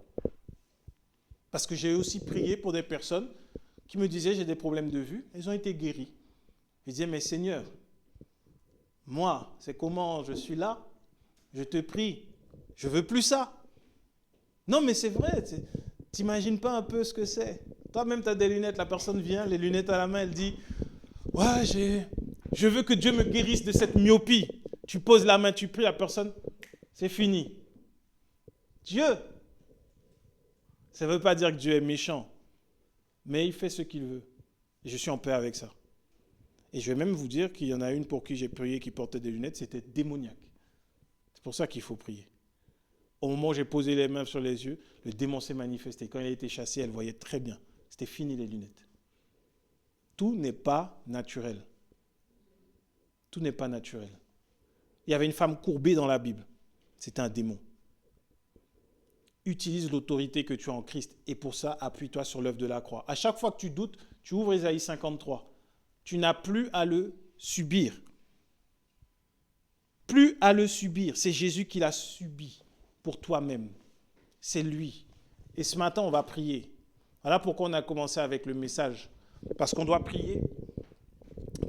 Parce que j'ai aussi prié pour des personnes qui me disaient, j'ai des problèmes de vue. Elles ont été guéries. Je disais, mais Seigneur, moi, c'est comment je suis là? Je te prie, je ne veux plus ça. Non, mais c'est vrai. T'imagines pas un peu ce que c'est. Toi-même, tu as des lunettes, la personne vient, les lunettes à la main, elle dit « Ouais, je veux que Dieu me guérisse de cette myopie. » Tu poses la main, tu pries, la personne, c'est fini. Dieu, ça ne veut pas dire que Dieu est méchant, mais il fait ce qu'il veut. Et je suis en paix avec ça. Et je vais même vous dire qu'il y en a une pour qui j'ai prié qui portait des lunettes, c'était démoniaque. C'est pour ça qu'il faut prier. Au moment où j'ai posé les mains sur les yeux, le démon s'est manifesté. Quand il a été chassé, elle voyait très bien. C'était fini les lunettes. Tout n'est pas naturel. Tout n'est pas naturel. Il y avait une femme courbée dans la Bible. C'était un démon. Utilise l'autorité que tu as en Christ et pour ça, appuie-toi sur l'œuvre de la croix. À chaque fois que tu doutes, tu ouvres Ésaïe 53. Tu n'as plus à le subir. Plus à le subir. C'est Jésus qui l'a subi. Pour toi-même. C'est lui. Et ce matin, on va prier. Voilà pourquoi on a commencé avec le message. Parce qu'on doit prier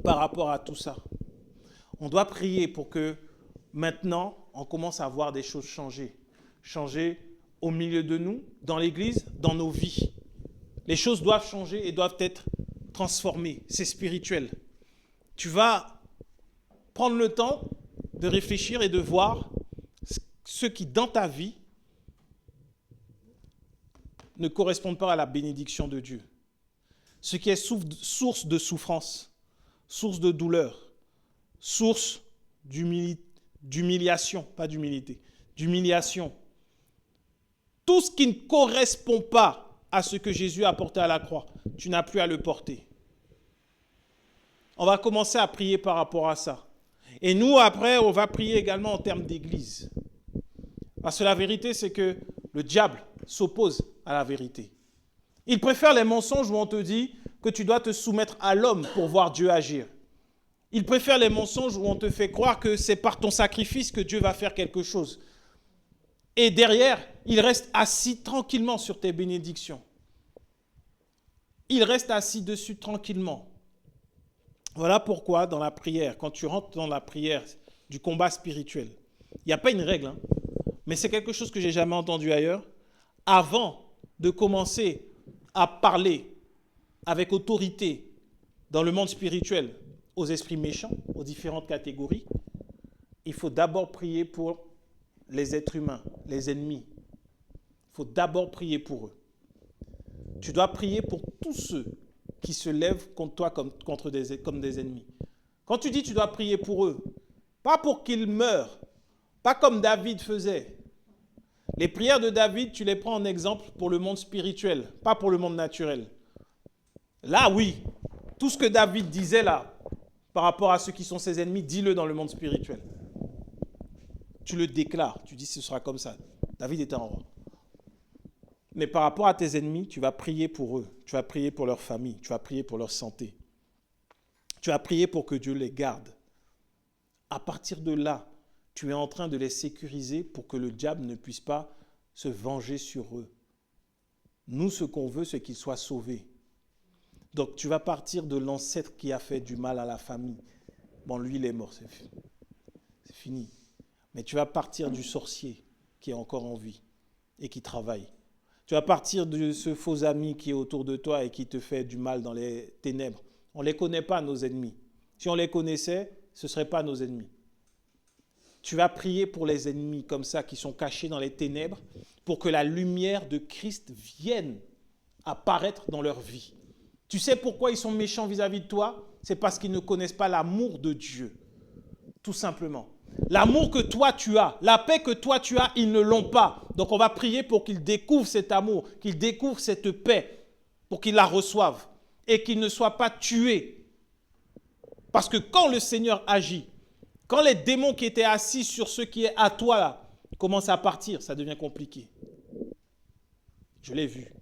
par rapport à tout ça. On doit prier pour que maintenant, on commence à voir des choses changer. Changer au milieu de nous, dans l'Église, dans nos vies. Les choses doivent changer et doivent être transformées. C'est spirituel. Tu vas prendre le temps de réfléchir et de voir ceux qui, dans ta vie, ne correspondent pas à la bénédiction de Dieu. Ce qui est source de souffrance, source de douleur, source d'humiliation, pas d'humilité, d'humiliation. Tout ce qui ne correspond pas à ce que Jésus a porté à la croix, tu n'as plus à le porter. On va commencer à prier par rapport à ça. Et nous, après, on va prier également en termes d'église. Parce que la vérité, c'est que le diable s'oppose à la vérité. Il préfère les mensonges où on te dit que tu dois te soumettre à l'homme pour voir Dieu agir. Il préfère les mensonges où on te fait croire que c'est par ton sacrifice que Dieu va faire quelque chose. Et derrière, il reste assis tranquillement sur tes bénédictions. Il reste assis dessus tranquillement. Voilà pourquoi dans la prière, quand tu rentres dans la prière du combat spirituel, il n'y a pas une règle, hein, mais c'est quelque chose que je n'ai jamais entendu ailleurs. Avant de commencer à parler avec autorité dans le monde spirituel aux esprits méchants, aux différentes catégories, il faut d'abord prier pour les êtres humains, les ennemis. Il faut d'abord prier pour eux. Tu dois prier pour tous ceux qui se lèvent contre toi comme des ennemis. Quand tu dis tu dois prier pour eux, pas pour qu'ils meurent, pas comme David faisait. Les prières de David, tu les prends en exemple pour le monde spirituel, pas pour le monde naturel. Là, oui, tout ce que David disait là, par rapport à ceux qui sont ses ennemis, dis-le dans le monde spirituel. Tu le déclares, tu dis ce sera comme ça. David était un roi. Mais par rapport à tes ennemis, tu vas prier pour eux, tu vas prier pour leur famille, tu vas prier pour leur santé. Tu vas prier pour que Dieu les garde. À partir de là, tu es en train de les sécuriser pour que le diable ne puisse pas se venger sur eux. Nous, ce qu'on veut, c'est qu'ils soient sauvés. Donc tu vas partir de l'ancêtre qui a fait du mal à la famille. Bon, lui, il est mort, c'est fini. Mais tu vas partir du sorcier qui est encore en vie et qui travaille. Tu vas partir de ce faux ami qui est autour de toi et qui te fait du mal dans les ténèbres. On ne les connaît pas, nos ennemis. Si on les connaissait, ce ne seraient pas nos ennemis. Tu vas prier pour les ennemis comme ça qui sont cachés dans les ténèbres pour que la lumière de Christ vienne apparaître dans leur vie. Tu sais pourquoi ils sont méchants vis-à-vis de toi? C'est parce qu'ils ne connaissent pas l'amour de Dieu. Tout simplement. L'amour que toi tu as, la paix que toi tu as, ils ne l'ont pas. Donc on va prier pour qu'ils découvrent cet amour, qu'ils découvrent cette paix, pour qu'ils la reçoivent et qu'ils ne soient pas tués. Parce que quand le Seigneur agit, quand les démons qui étaient assis sur ce qui est à toi là, commencent à partir, ça devient compliqué. Je l'ai vu.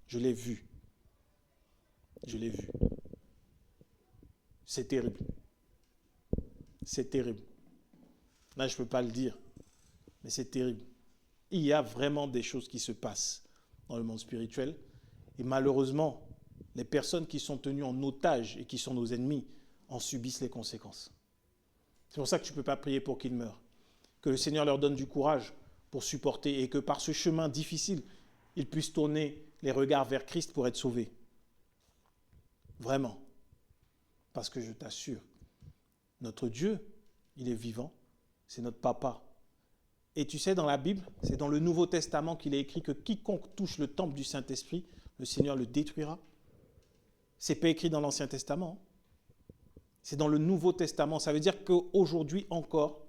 Je l'ai vu. Je l'ai vu. C'est terrible. C'est terrible. Là, je ne peux pas le dire, mais c'est terrible. Il y a vraiment des choses qui se passent dans le monde spirituel. Et malheureusement, les personnes qui sont tenues en otage et qui sont nos ennemis en subissent les conséquences. C'est pour ça que tu ne peux pas prier pour qu'ils meurent. Que le Seigneur leur donne du courage pour supporter et que par ce chemin difficile, ils puissent tourner les regards vers Christ pour être sauvés. Vraiment. Parce que je t'assure, notre Dieu, il est vivant, c'est notre papa. Et tu sais, dans la Bible, c'est dans le Nouveau Testament qu'il est écrit que quiconque touche le temple du Saint-Esprit, le Seigneur le détruira. Ce n'est pas écrit dans l'Ancien Testament. C'est dans le Nouveau Testament. Ça veut dire qu'aujourd'hui encore,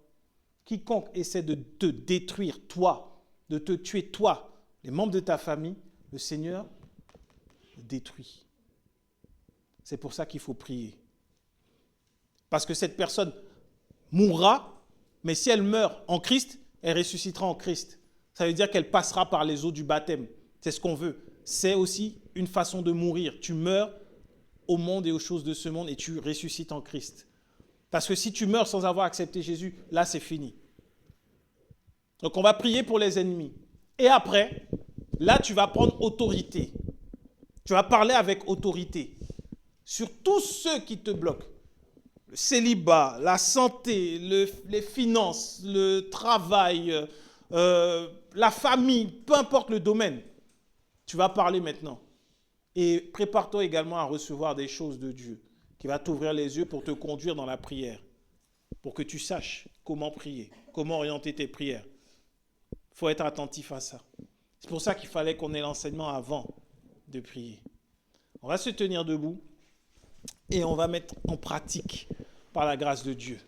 quiconque essaie de te détruire, toi, de te tuer, toi, les membres de ta famille, le Seigneur le détruit. C'est pour ça qu'il faut prier. Parce que cette personne mourra, mais si elle meurt en Christ, elle ressuscitera en Christ. Ça veut dire qu'elle passera par les eaux du baptême. C'est ce qu'on veut. C'est aussi une façon de mourir. Tu meurs au monde et aux choses de ce monde et tu ressuscites en Christ. Parce que si tu meurs sans avoir accepté Jésus, là c'est fini. Donc on va prier pour les ennemis. Et après, là tu vas prendre autorité. Tu vas parler avec autorité sur tous ceux qui te bloquent. Le célibat, la santé, les finances, le travail, la famille, peu importe le domaine. Tu vas parler maintenant. Et prépare-toi également à recevoir des choses de Dieu qui va t'ouvrir les yeux pour te conduire dans la prière, pour que tu saches comment prier, comment orienter tes prières. Il faut être attentif à ça. C'est pour ça qu'il fallait qu'on ait l'enseignement avant de prier. On va se tenir debout et on va mettre en pratique par la grâce de Dieu.